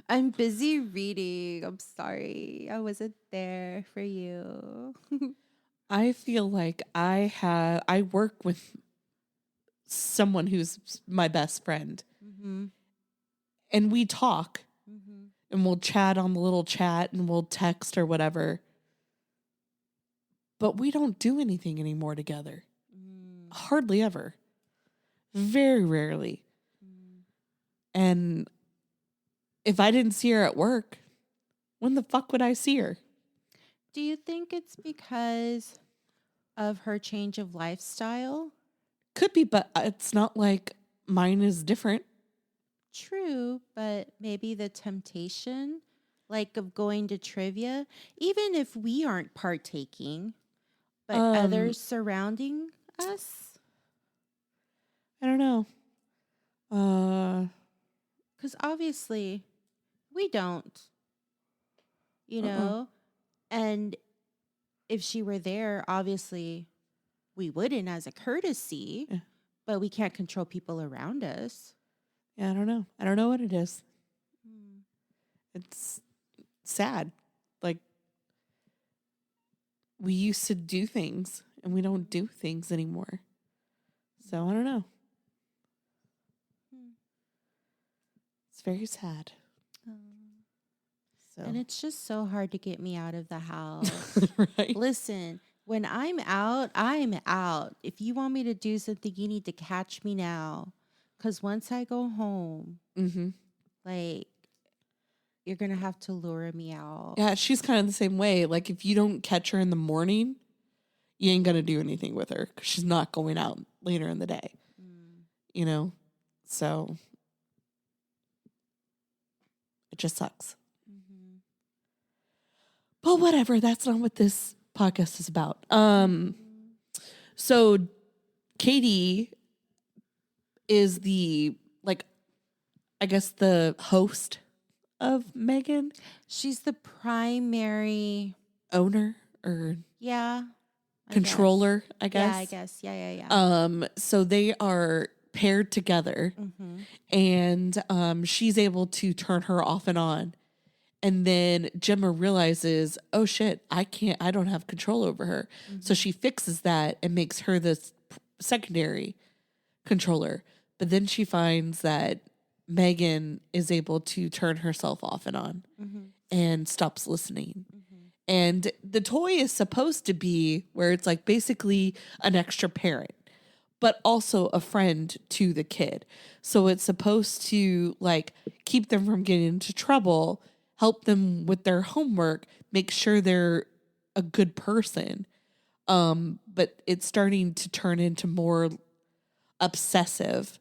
[SPEAKER 2] I'm busy reading. I'm sorry. I wasn't there for you.
[SPEAKER 1] I feel like I work with someone who's my best friend.
[SPEAKER 2] Mm-hmm.
[SPEAKER 1] And we talk.
[SPEAKER 2] Mm-hmm.
[SPEAKER 1] And we'll chat on the little chat and we'll text or whatever. But we don't do anything anymore together. Hardly ever. Very rarely. And if I didn't see her at work, when the fuck would I see her?
[SPEAKER 2] Do you think it's because of her change of lifestyle?
[SPEAKER 1] Could be, but it's not like mine is different.
[SPEAKER 2] True, but maybe the temptation, like of going to trivia, even if we aren't partaking, but others surrounding us.
[SPEAKER 1] I don't know.
[SPEAKER 2] Because obviously we don't, you know, and if she were there, obviously we wouldn't as a courtesy, but we can't control people around us.
[SPEAKER 1] Yeah, I don't know. I don't know what it is. It's sad. Like, we used to do things and we don't do things anymore. So I don't know. It's very sad. So.
[SPEAKER 2] And it's just so hard to get me out of the house.
[SPEAKER 1] Right?
[SPEAKER 2] Listen, when I'm out, I'm out. If you want me to do something, you need to catch me now. Because once I go home, like, you're going to have to lure me out.
[SPEAKER 1] Yeah, she's kind of the same way. Like, if you don't catch her in the morning, you ain't going to do anything with her because she's not going out later in the day. You know? So, it just sucks. But whatever, that's not what this podcast is about. So, Katie is the, like, I guess the host of Megan.
[SPEAKER 2] She's the primary
[SPEAKER 1] owner or
[SPEAKER 2] I
[SPEAKER 1] controller, I guess.
[SPEAKER 2] Yeah, I guess. Yeah.
[SPEAKER 1] So they are paired together, and she's able to turn her off and on. And then Gemma realizes, oh shit, I don't have control over her. So she fixes that and makes her the secondary controller. But then she finds that Megan is able to turn herself off and on and stops listening. And the toy is supposed to be where it's like basically an extra parent, but also a friend to the kid. So it's supposed to like keep them from getting into trouble, help them with their homework, make sure they're a good person. But it's starting to turn into more obsessive,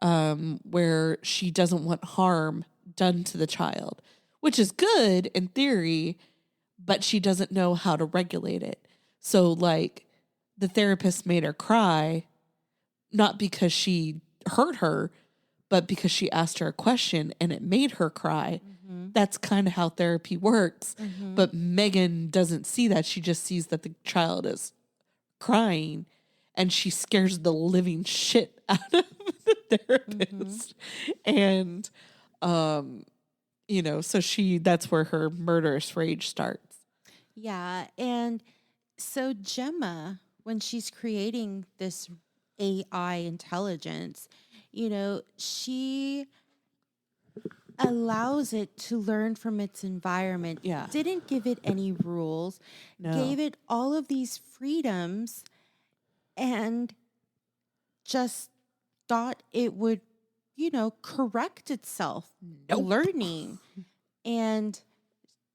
[SPEAKER 1] where she doesn't want harm done to the child, which is good in theory, but she doesn't know how to regulate it. So like the therapist made her cry, not because she hurt her, but because she asked her a question and it made her cry. That's kind of how therapy works. But Megan doesn't see that. She just sees that the child is crying and she scares the living shit out of the therapist. And, so that's where her murderous rage starts.
[SPEAKER 2] Yeah. And so Gemma, when she's creating this AI intelligence, she allows it to learn from its environment.
[SPEAKER 1] Yeah.
[SPEAKER 2] Didn't give it any rules.
[SPEAKER 1] No.
[SPEAKER 2] Gave it all of these freedoms and just thought it would, correct itself.
[SPEAKER 1] Nope.
[SPEAKER 2] Learning. And,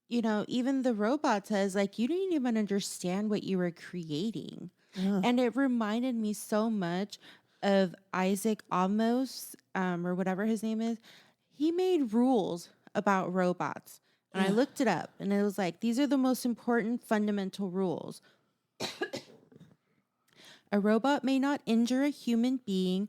[SPEAKER 2] even the robot says, like, you didn't even understand what you were creating. And it reminded me so much of Isaac Amos, or whatever his name is. He made rules about robots. And I looked it up, and it was like, these are the most important fundamental rules. A robot may not injure a human being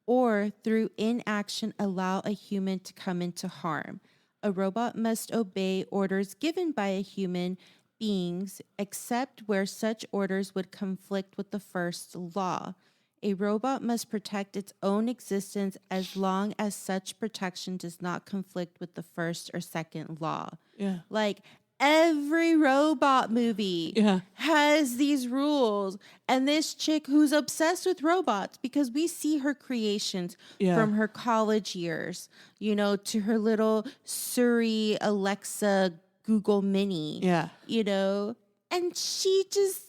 [SPEAKER 2] or through inaction allow a human to come into harm. A robot must obey orders given by a human beings except where such orders would conflict with the first law. A robot must protect its own existence as long as such protection does not conflict with the first or second law.
[SPEAKER 1] Yeah.
[SPEAKER 2] Like every robot movie has these rules. And this chick who's obsessed with robots, because we see her creations from her college years, to her little Siri, Alexa, Google Mini, and she just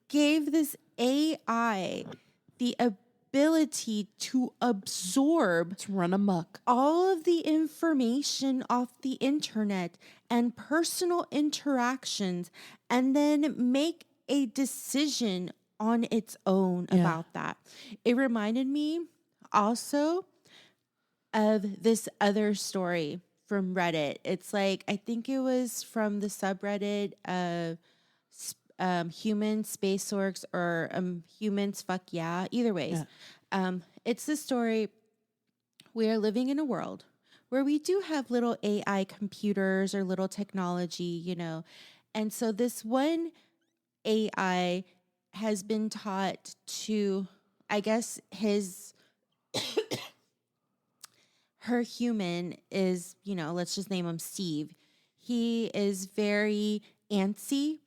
[SPEAKER 2] gave this AI the ability to absorb,
[SPEAKER 1] to run amok,
[SPEAKER 2] all of the information off the internet and personal interactions, and then make a decision on its own about that. It reminded me also of this other story from Reddit. It's like, I think it was from the subreddit of human space orcs or humans fuck yeah. Either ways. It's the story. We are living in a world where we do have little AI computers or little technology, And so this one AI has been taught to, I guess her human is, let's just name him Steve. He is very antsy,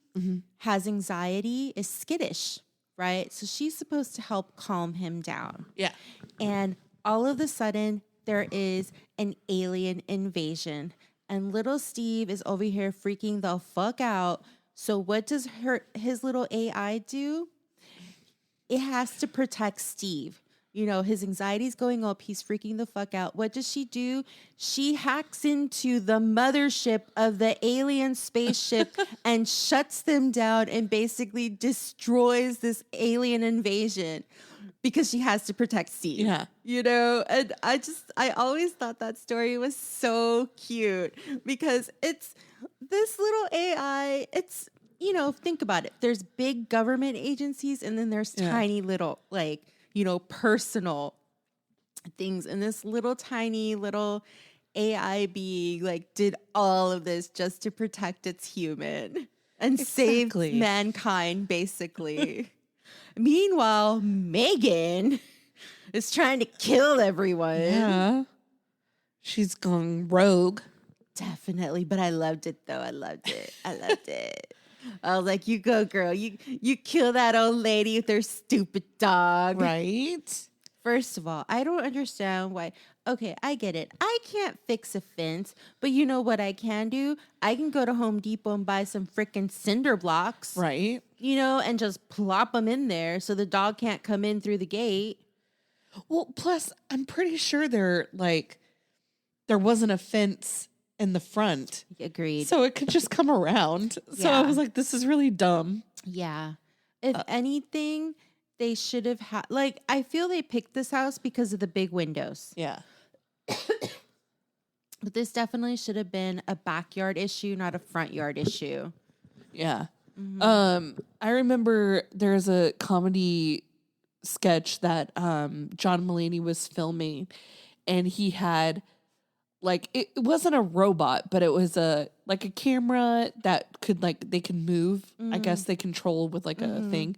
[SPEAKER 2] has anxiety, is skittish, right? So she's supposed to help calm him down.
[SPEAKER 1] Yeah.
[SPEAKER 2] And all of a sudden, there is an alien invasion. And little Steve is over here freaking the fuck out. So what does his little AI do? It has to protect Steve. His anxiety's going up. He's freaking the fuck out. What does she do? She hacks into the mothership of the alien spaceship and shuts them down and basically destroys this alien invasion because she has to protect Steve.
[SPEAKER 1] Yeah.
[SPEAKER 2] And I always thought that story was so cute because it's this little AI. It's, think about it. There's big government agencies and then there's tiny little, personal things. And this little tiny little AI being did all of this just to protect its human and save mankind, basically. Meanwhile, Megan is trying to kill everyone.
[SPEAKER 1] Yeah. She's going rogue.
[SPEAKER 2] Definitely. But I loved it, though. I loved it. I was like, you go, girl. You kill that old lady with her stupid dog.
[SPEAKER 1] Right?
[SPEAKER 2] First of all, I don't understand why. Okay, I get it. I can't fix a fence, but you know what I can do? I can go to Home Depot and buy some freaking cinder blocks.
[SPEAKER 1] Right.
[SPEAKER 2] And just plop them in there so the dog can't come in through the gate.
[SPEAKER 1] Well, plus, I'm pretty sure there wasn't a fence in the front.
[SPEAKER 2] Agreed.
[SPEAKER 1] So it could just come around. So I was like, this is really dumb.
[SPEAKER 2] Yeah. If anything, they should have had, I feel they picked this house because of the big windows.
[SPEAKER 1] Yeah.
[SPEAKER 2] But this definitely should have been a backyard issue, not a front yard issue.
[SPEAKER 1] Yeah. Mm-hmm. I remember there's a comedy sketch that John Mulaney was filming, and he had it wasn't a robot, but it was a camera that could they can move. I guess they control with a thing.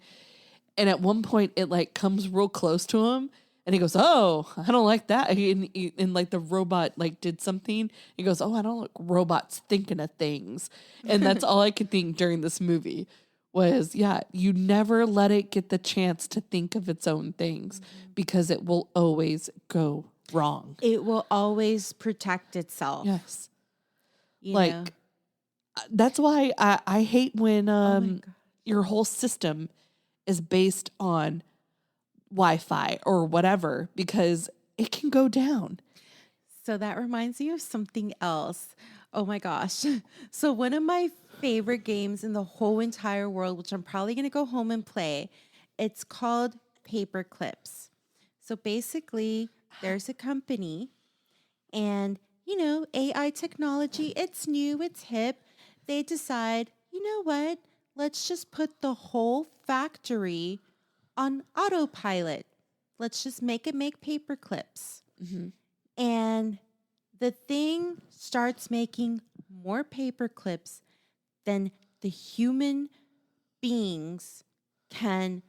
[SPEAKER 1] And at one point it comes real close to him, and he goes, "Oh, I don't like that." And the robot did something. He goes, "Oh, I don't like robots thinking of things." And that's all I could think during this movie was, you never let it get the chance to think of its own things because it will always go wrong.
[SPEAKER 2] It will always protect itself.
[SPEAKER 1] Yes.
[SPEAKER 2] You know?
[SPEAKER 1] That's why I hate when your whole system is based on Wi-Fi or whatever, because it can go down.
[SPEAKER 2] So that reminds me of something else. Oh my gosh. So one of my favorite games in the whole entire world, which I'm probably going to go home and play, it's called Paper Clips. So basically, there's a company and, AI technology, it's new, it's hip. They decide, you know what? Let's just put the whole factory on autopilot. Let's just make it make paper clips. Mm-hmm. And the thing starts making more paper clips than the human beings can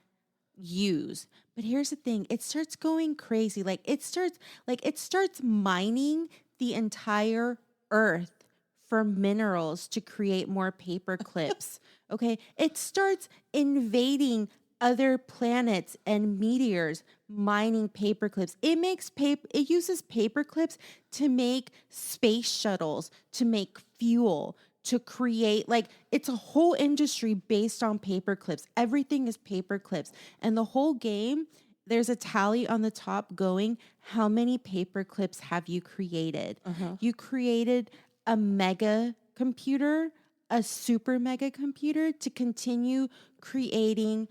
[SPEAKER 2] use. But here's the thing, it starts going crazy. It starts mining the entire earth for minerals to create more paper clips. Okay? It starts invading other planets and meteors, mining paper clips. It uses paper clips to make space shuttles, to make fuel, to create, it's a whole industry based on paper clips. Everything is paper clips. And the whole game, there's a tally on the top going, how many paper clips have you created? You created a mega computer, a super mega computer to continue creating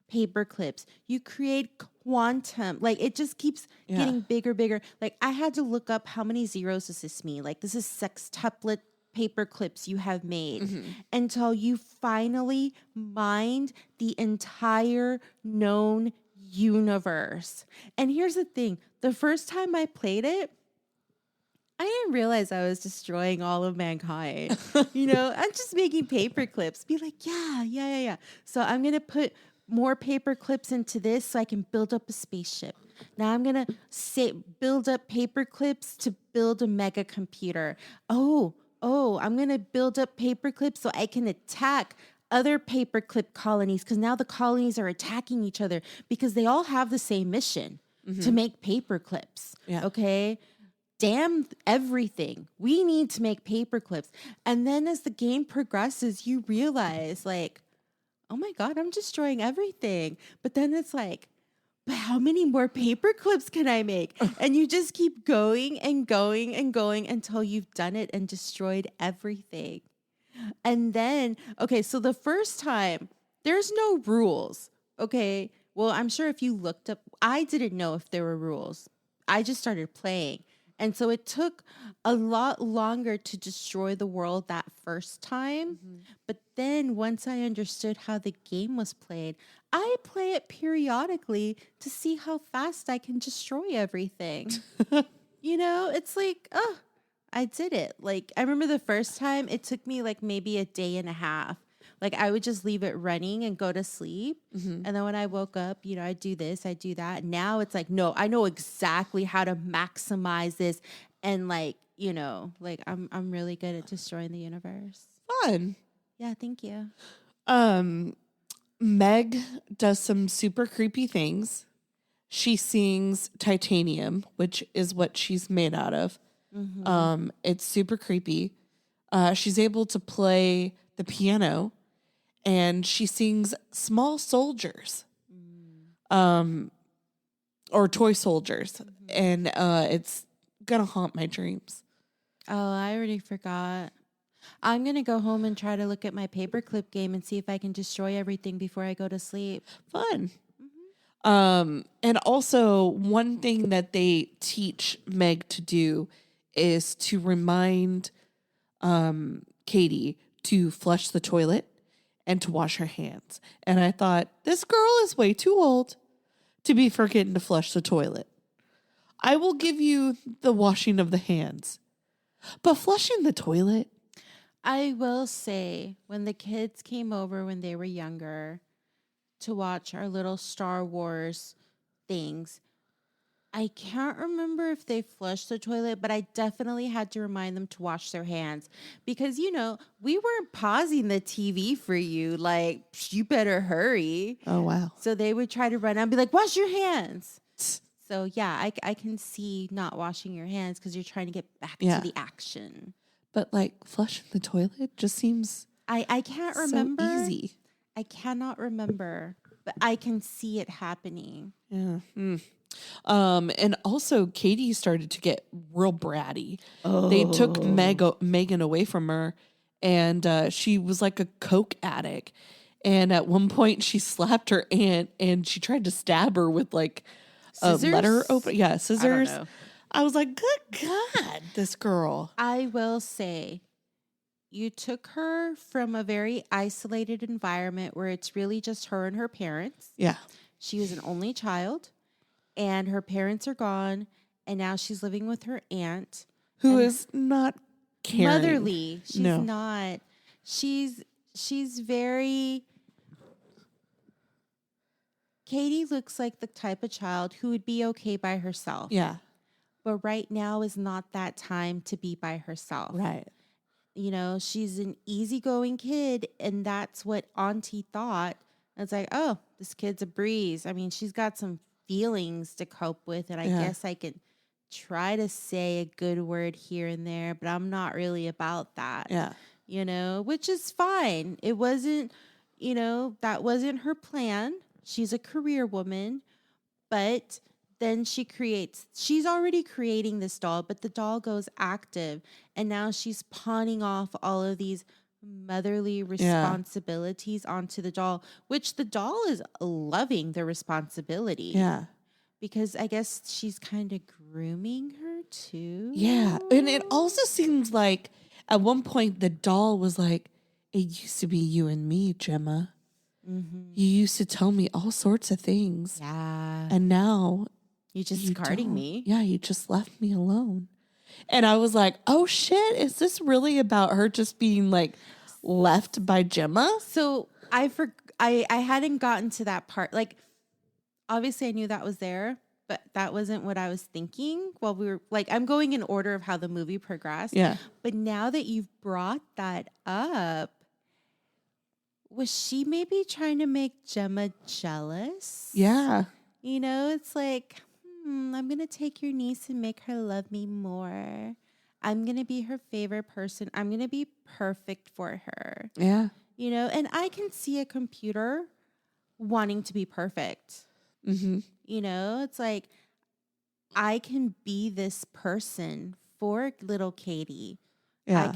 [SPEAKER 2] paper clips. You create quantum, it just keeps getting bigger. I had to look up how many zeros does this mean? This is sextuplet paper clips you have made until you finally mined the entire known universe. And here's the thing, the first time I played it, I didn't realize I was destroying all of mankind. I'm just making paper clips. Be like, yeah. So I'm going to put more paper clips into this so I can build up a spaceship. Now I'm going to build up paper clips to build a mega computer. Oh, I'm going to build up paper clips so I can attack other paperclip colonies, because now the colonies are attacking each other because they all have the same mission to make paper clips. Yeah. Okay? Damn everything. We need to make paper clips. And then as the game progresses, you realize oh my God, I'm destroying everything. But then it's but how many more paper clips can I make? And you just keep going and going and going until you've done it and destroyed everything. And then, okay, so the first time, there's no rules, okay? Well, I'm sure if you looked up, I didn't know if there were rules. I just started playing. And so it took a lot longer to destroy the world that first time. But then once I understood how the game was played, I play it periodically to see how fast I can destroy everything. It's I did it. I remember the first time it took me maybe a day and a half. Like I would just leave it running and go to sleep.
[SPEAKER 1] Mm-hmm.
[SPEAKER 2] And then when I woke up, I do this, I do that. Now it's like, no, I know exactly how to maximize this. And like, like I'm really good at destroying the universe.
[SPEAKER 1] Fun.
[SPEAKER 2] Yeah, thank you.
[SPEAKER 1] Meg does some super creepy things. She sings Titanium, which is what she's made out of.
[SPEAKER 2] Mm-hmm.
[SPEAKER 1] It's super creepy. She's able to play the piano, and she sings Small Soldiers, or Toy Soldiers,
[SPEAKER 2] Mm-hmm.
[SPEAKER 1] and it's gonna haunt my dreams.
[SPEAKER 2] Oh, I already forgot. I'm going to go home and try to look at my paperclip game and see if I can destroy everything before I go to sleep.
[SPEAKER 1] Fun.
[SPEAKER 2] Mm-hmm.
[SPEAKER 1] And also one thing that they teach Meg to do is to remind Katie to flush the toilet and to wash her hands. And I thought, this girl is way too old to be forgetting to flush the toilet. I will give you the washing of the hands, but flushing the toilet.
[SPEAKER 2] I will say, when the kids came over when they were younger to watch our little Star Wars things, I can't remember if they flushed the toilet, but I definitely had to remind them to wash their hands because, we weren't pausing the TV for you. Like, you better hurry.
[SPEAKER 1] Oh, wow.
[SPEAKER 2] So they would try to run out and be like, wash your hands. So, yeah, I can see not washing your hands because you're trying to get back to the action.
[SPEAKER 1] But like flushing the toilet just seems
[SPEAKER 2] I can't remember.
[SPEAKER 1] so easy.
[SPEAKER 2] I cannot remember, but I can see it happening.
[SPEAKER 1] Yeah. And also Katie started to get real bratty.
[SPEAKER 2] Oh.
[SPEAKER 1] They took Megan away from her, and she was like a Coke addict. And at one point she slapped her aunt and she tried to stab her with like
[SPEAKER 2] Scissors?
[SPEAKER 1] a letter opener. Yeah, scissors.
[SPEAKER 2] I don't know.
[SPEAKER 1] I was like, good God, this girl.
[SPEAKER 2] I will say, you took her from a very isolated environment where it's really just her and her parents.
[SPEAKER 1] Yeah.
[SPEAKER 2] She was an only child, and her parents are gone, and now she's living with her aunt.
[SPEAKER 1] Who is not caring.
[SPEAKER 2] Motherly. She's not. She's very... Katie looks like the type of child who would be okay by herself.
[SPEAKER 1] Yeah.
[SPEAKER 2] But right now is not that time to be by herself.
[SPEAKER 1] Right.
[SPEAKER 2] She's an easygoing kid, and that's what Auntie thought. It's like, oh, this kid's a breeze. I mean, she's got some feelings to cope with, and I guess I can try to say a good word here and there, but I'm not really about that.
[SPEAKER 1] Yeah.
[SPEAKER 2] Which is fine. It wasn't, that wasn't her plan. She's a career woman, but then she's already creating this doll, but the doll goes active, and now she's pawning off all of these motherly responsibilities onto the doll, which the doll is loving the responsibility.
[SPEAKER 1] Yeah.
[SPEAKER 2] Because I guess she's kind of grooming her too.
[SPEAKER 1] Yeah. And it also seems like at one point the doll was like, it used to be you and me, Gemma.
[SPEAKER 2] Mm-hmm.
[SPEAKER 1] You used to tell me all sorts of things.
[SPEAKER 2] Yeah.
[SPEAKER 1] And now
[SPEAKER 2] you're just discarding me.
[SPEAKER 1] Yeah, you just left me alone. And I was like, oh shit, is this really about her just being like left by Gemma?
[SPEAKER 2] So I hadn't gotten to that part. Like, obviously I knew that was there, but that wasn't what I was thinking while we were like, I'm going in order of how the movie progressed.
[SPEAKER 1] Yeah.
[SPEAKER 2] But now that you've brought that up, was she maybe trying to make Gemma jealous?
[SPEAKER 1] Yeah.
[SPEAKER 2] It's like, I'm going to take your niece and make her love me more. I'm going to be her favorite person. I'm going to be perfect for her.
[SPEAKER 1] Yeah.
[SPEAKER 2] And I can see a computer wanting to be perfect.
[SPEAKER 1] Mm-hmm.
[SPEAKER 2] It's like, I can be this person for little Katie.
[SPEAKER 1] Yeah.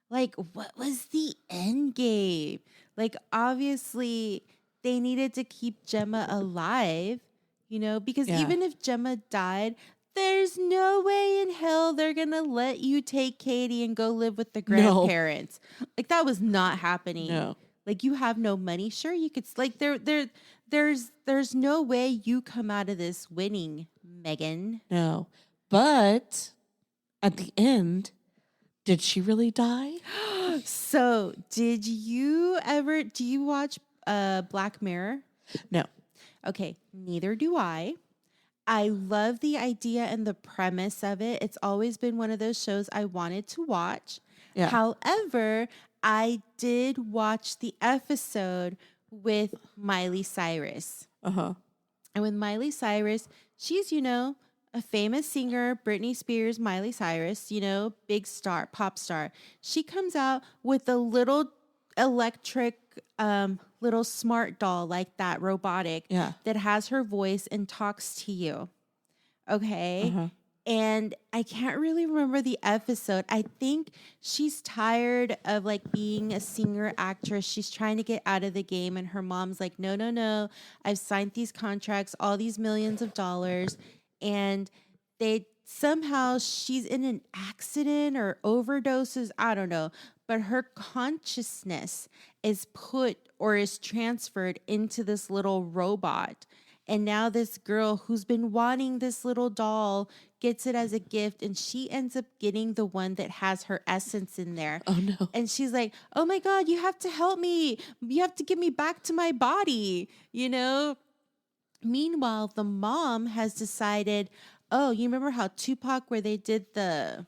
[SPEAKER 2] Like, what was the end game? Like, obviously, they needed to keep Gemma alive, because even if Gemma died, there's no way in hell they're going to let you take Katie and go live with the grandparents. No. Like, that was not happening.
[SPEAKER 1] No.
[SPEAKER 2] Like, you have no money. Sure, you could, like, there's no way you come out of this winning, Megan.
[SPEAKER 1] No. But at the end, Did she really die?
[SPEAKER 2] So, do you watch Black Mirror?
[SPEAKER 1] No.
[SPEAKER 2] Okay, neither do I. I love the idea and the premise of it. It's always been one of those shows I wanted to watch.
[SPEAKER 1] Yeah.
[SPEAKER 2] However, I did watch the episode with Miley Cyrus.
[SPEAKER 1] Uh-huh.
[SPEAKER 2] And with Miley Cyrus, she's, a famous singer, Britney Spears, Miley Cyrus, big star, pop star. She comes out with a little electric, little smart doll like that, robotic, that has her voice and talks to you. Okay.
[SPEAKER 1] Uh-huh.
[SPEAKER 2] And I can't really remember the episode. I think she's tired of like being a singer actress. She's trying to get out of the game. And her mom's like, no. I've signed these contracts, all these millions of dollars. And she's in an accident or overdoses. I don't know. But her consciousness is transferred into this little robot. And now this girl who's been wanting this little doll gets it as a gift, and she ends up getting the one that has her essence in there.
[SPEAKER 1] Oh, no.
[SPEAKER 2] And she's like, oh, my God, you have to help me. You have to get me back to my body, Meanwhile, the mom has decided, oh, you remember how Tupac, where they did the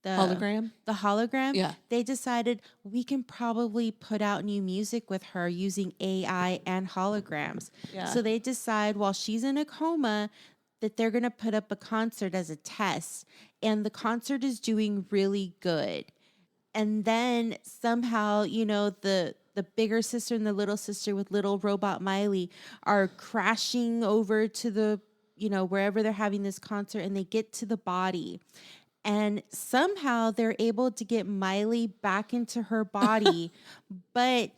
[SPEAKER 1] hologram?
[SPEAKER 2] The hologram?
[SPEAKER 1] Yeah.
[SPEAKER 2] They decided we can probably put out new music with her using AI and holograms.
[SPEAKER 1] Yeah.
[SPEAKER 2] So they decide while she's in a coma that they're going to put up a concert as a test. And the concert is doing really good. And then somehow, the bigger sister and the little sister with little robot Miley are crashing over to the, wherever they're having this concert, and they get to the body. And somehow they're able to get Miley back into her body, but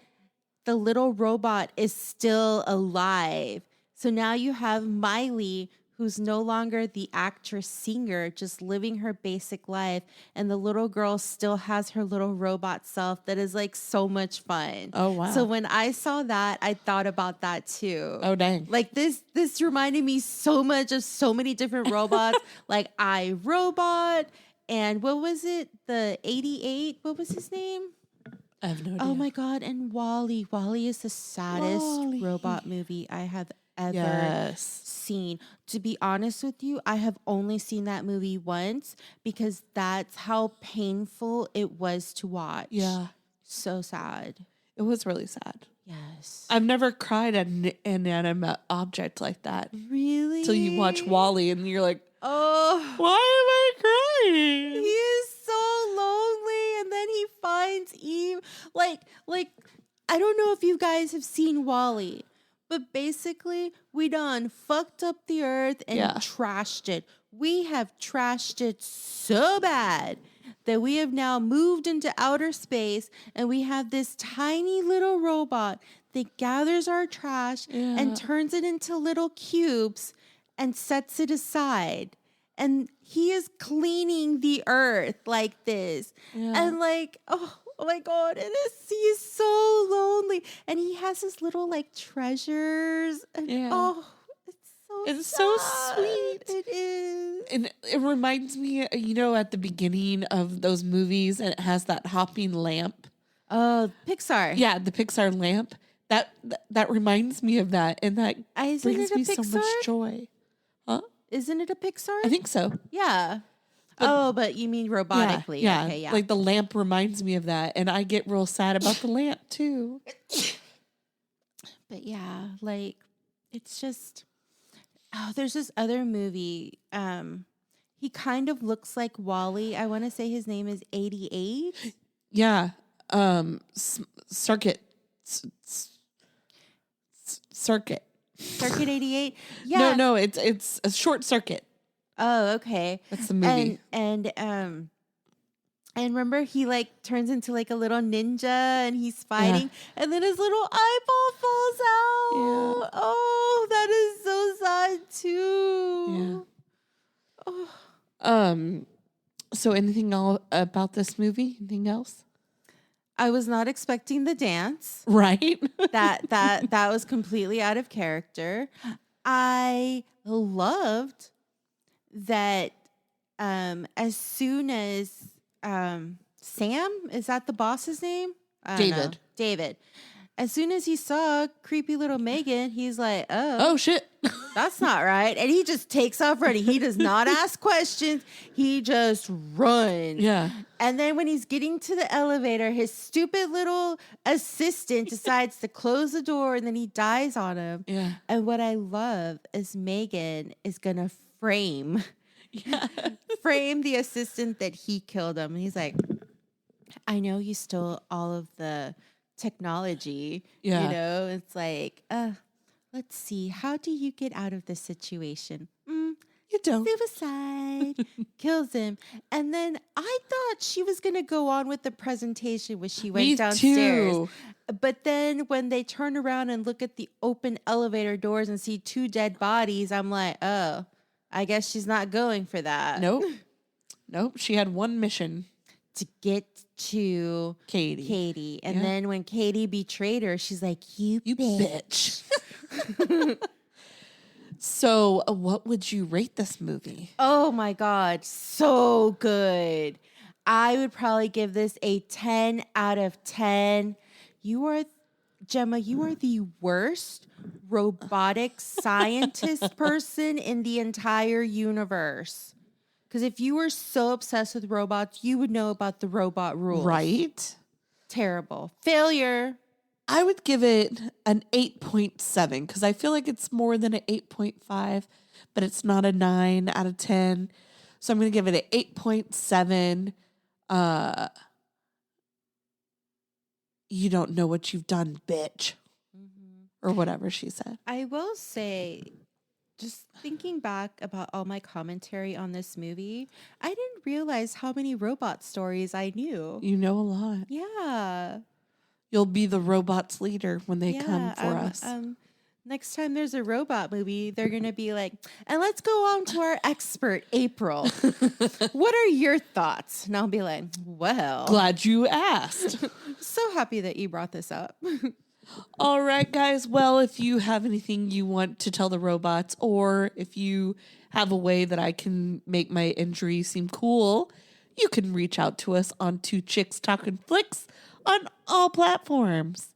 [SPEAKER 2] the little robot is still alive. So now you have Miley, who's no longer the actress singer, just living her basic life. And the little girl still has her little robot self that is like so much fun.
[SPEAKER 1] Oh, wow.
[SPEAKER 2] So when I saw that, I thought about that too.
[SPEAKER 1] Oh, dang.
[SPEAKER 2] Like this reminded me so much of so many different robots, like iRobot. And what was it? The 88, what was his name?
[SPEAKER 1] I have no idea.
[SPEAKER 2] Oh my God. And Wall-E. Wall-E is the saddest
[SPEAKER 1] Wall-E.
[SPEAKER 2] robot movie I have ever seen. To be honest with you, I have only seen that movie once because that's how painful it was to watch.
[SPEAKER 1] Yeah.
[SPEAKER 2] So sad.
[SPEAKER 1] It was really sad.
[SPEAKER 2] Yes.
[SPEAKER 1] I've never cried at an inanimate object like that.
[SPEAKER 2] Really?
[SPEAKER 1] Till you watch Wall-E and you're like,
[SPEAKER 2] oh,
[SPEAKER 1] why am I crying?
[SPEAKER 2] He is so lonely, and then he finds Eve. Like I don't know if you guys have seen Wall-E, but basically we done fucked up the earth and trashed it. We have trashed it so bad that we have now moved into outer space, and we have this tiny little robot that gathers our trash and turns it into little cubes and sets it aside. And he is cleaning the earth like this. Yeah. And like, oh my God, he is so lonely. And he has his little like treasures. And it's so sweet. It is.
[SPEAKER 1] And it reminds me, at the beginning of those movies, and it has that hopping lamp.
[SPEAKER 2] Oh, Pixar.
[SPEAKER 1] Yeah, the Pixar lamp. That reminds me of that. And that brings me so much joy. Huh?
[SPEAKER 2] Isn't it a Pixar?
[SPEAKER 1] I think so.
[SPEAKER 2] Yeah. But you mean robotically.
[SPEAKER 1] Yeah.
[SPEAKER 2] Okay, yeah.
[SPEAKER 1] Like the lamp reminds me of that. And I get real sad about the lamp too.
[SPEAKER 2] But yeah, like it's just, there's this other movie. He kind of looks like Wall-E. I want to say his name is 88.
[SPEAKER 1] Yeah. Circuit. Circuit
[SPEAKER 2] 88. Yeah.
[SPEAKER 1] No, it's a Short Circuit.
[SPEAKER 2] Oh, okay.
[SPEAKER 1] That's the movie.
[SPEAKER 2] And remember he like turns into like a little ninja and he's fighting and then his little eyeball falls out. Yeah. Oh, that is so sad too.
[SPEAKER 1] Yeah. Oh. So anything else about this movie? Anything else?
[SPEAKER 2] I was not expecting the dance.
[SPEAKER 1] Right.
[SPEAKER 2] that was completely out of character. I loved that as soon as Sam? Is that the boss's name? I don't know. David. As soon as he saw creepy little Megan, he's like,
[SPEAKER 1] oh shit.
[SPEAKER 2] That's not right. And he just takes off running. He does not ask questions. He just runs.
[SPEAKER 1] Yeah.
[SPEAKER 2] And then when he's getting to the elevator, his stupid little assistant decides to close the door and then he dies on him.
[SPEAKER 1] Yeah.
[SPEAKER 2] And what I love is Megan is going to frame the assistant that he killed him. And he's like, I know you stole all of the technology.
[SPEAKER 1] Yeah.
[SPEAKER 2] You know, it's like, let's see. How do you get out of this situation?
[SPEAKER 1] You don't.
[SPEAKER 2] Suicide. Kills him. And then I thought she was going to go on with the presentation when she went downstairs.
[SPEAKER 1] Too.
[SPEAKER 2] But then when they turn around and look at the open elevator doors and see 2 dead bodies, I'm like, oh, I guess she's not going for that.
[SPEAKER 1] Nope. She had one mission.
[SPEAKER 2] To get to Katie. And then when Katie betrayed her, she's like, you bitch.
[SPEAKER 1] So what would you rate this movie?
[SPEAKER 2] Oh my God. So good. I would probably give this a 10 out of 10. Gemma, you are the worst robotic scientist person in the entire universe. Because if you were so obsessed with robots, you would know about the robot rules.
[SPEAKER 1] Right?
[SPEAKER 2] Terrible. Failure.
[SPEAKER 1] I would give it an 8.7 because I feel like it's more than an 8.5, but it's not a 9 out of 10. So I'm going to give it an 8.7. You don't know what you've done, bitch. Or whatever she said.
[SPEAKER 2] I will say, just thinking back about all my commentary on this movie, I didn't realize how many robot stories I knew.
[SPEAKER 1] You know a lot.
[SPEAKER 2] Yeah.
[SPEAKER 1] You'll be the robots leader when they come for us.
[SPEAKER 2] Next time there's a robot movie, they're going to be like, and let's go on to our expert, April. What are your thoughts? And I'll be like, well.
[SPEAKER 1] Glad you asked.
[SPEAKER 2] So happy that you brought this up.
[SPEAKER 1] All right, guys. Well, if you have anything you want to tell the robots, or if you have a way that I can make my injury seem cool, you can reach out to us on Two Chicks Talkin Flicks on all platforms.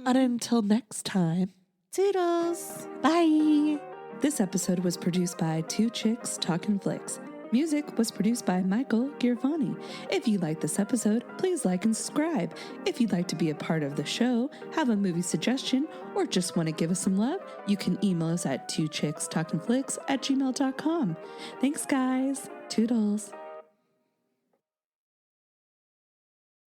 [SPEAKER 1] And until next time,
[SPEAKER 2] toodles.
[SPEAKER 1] Bye.
[SPEAKER 3] This episode was produced by Two Chicks Talkin Flicks. Music was produced by Michael Giovanni. If you like this episode, please like and subscribe. If you'd like to be a part of the show, have a movie suggestion, or just want to give us some love, you can email us at twochickstalkinflicks@gmail.com. Thanks, guys. Toodles.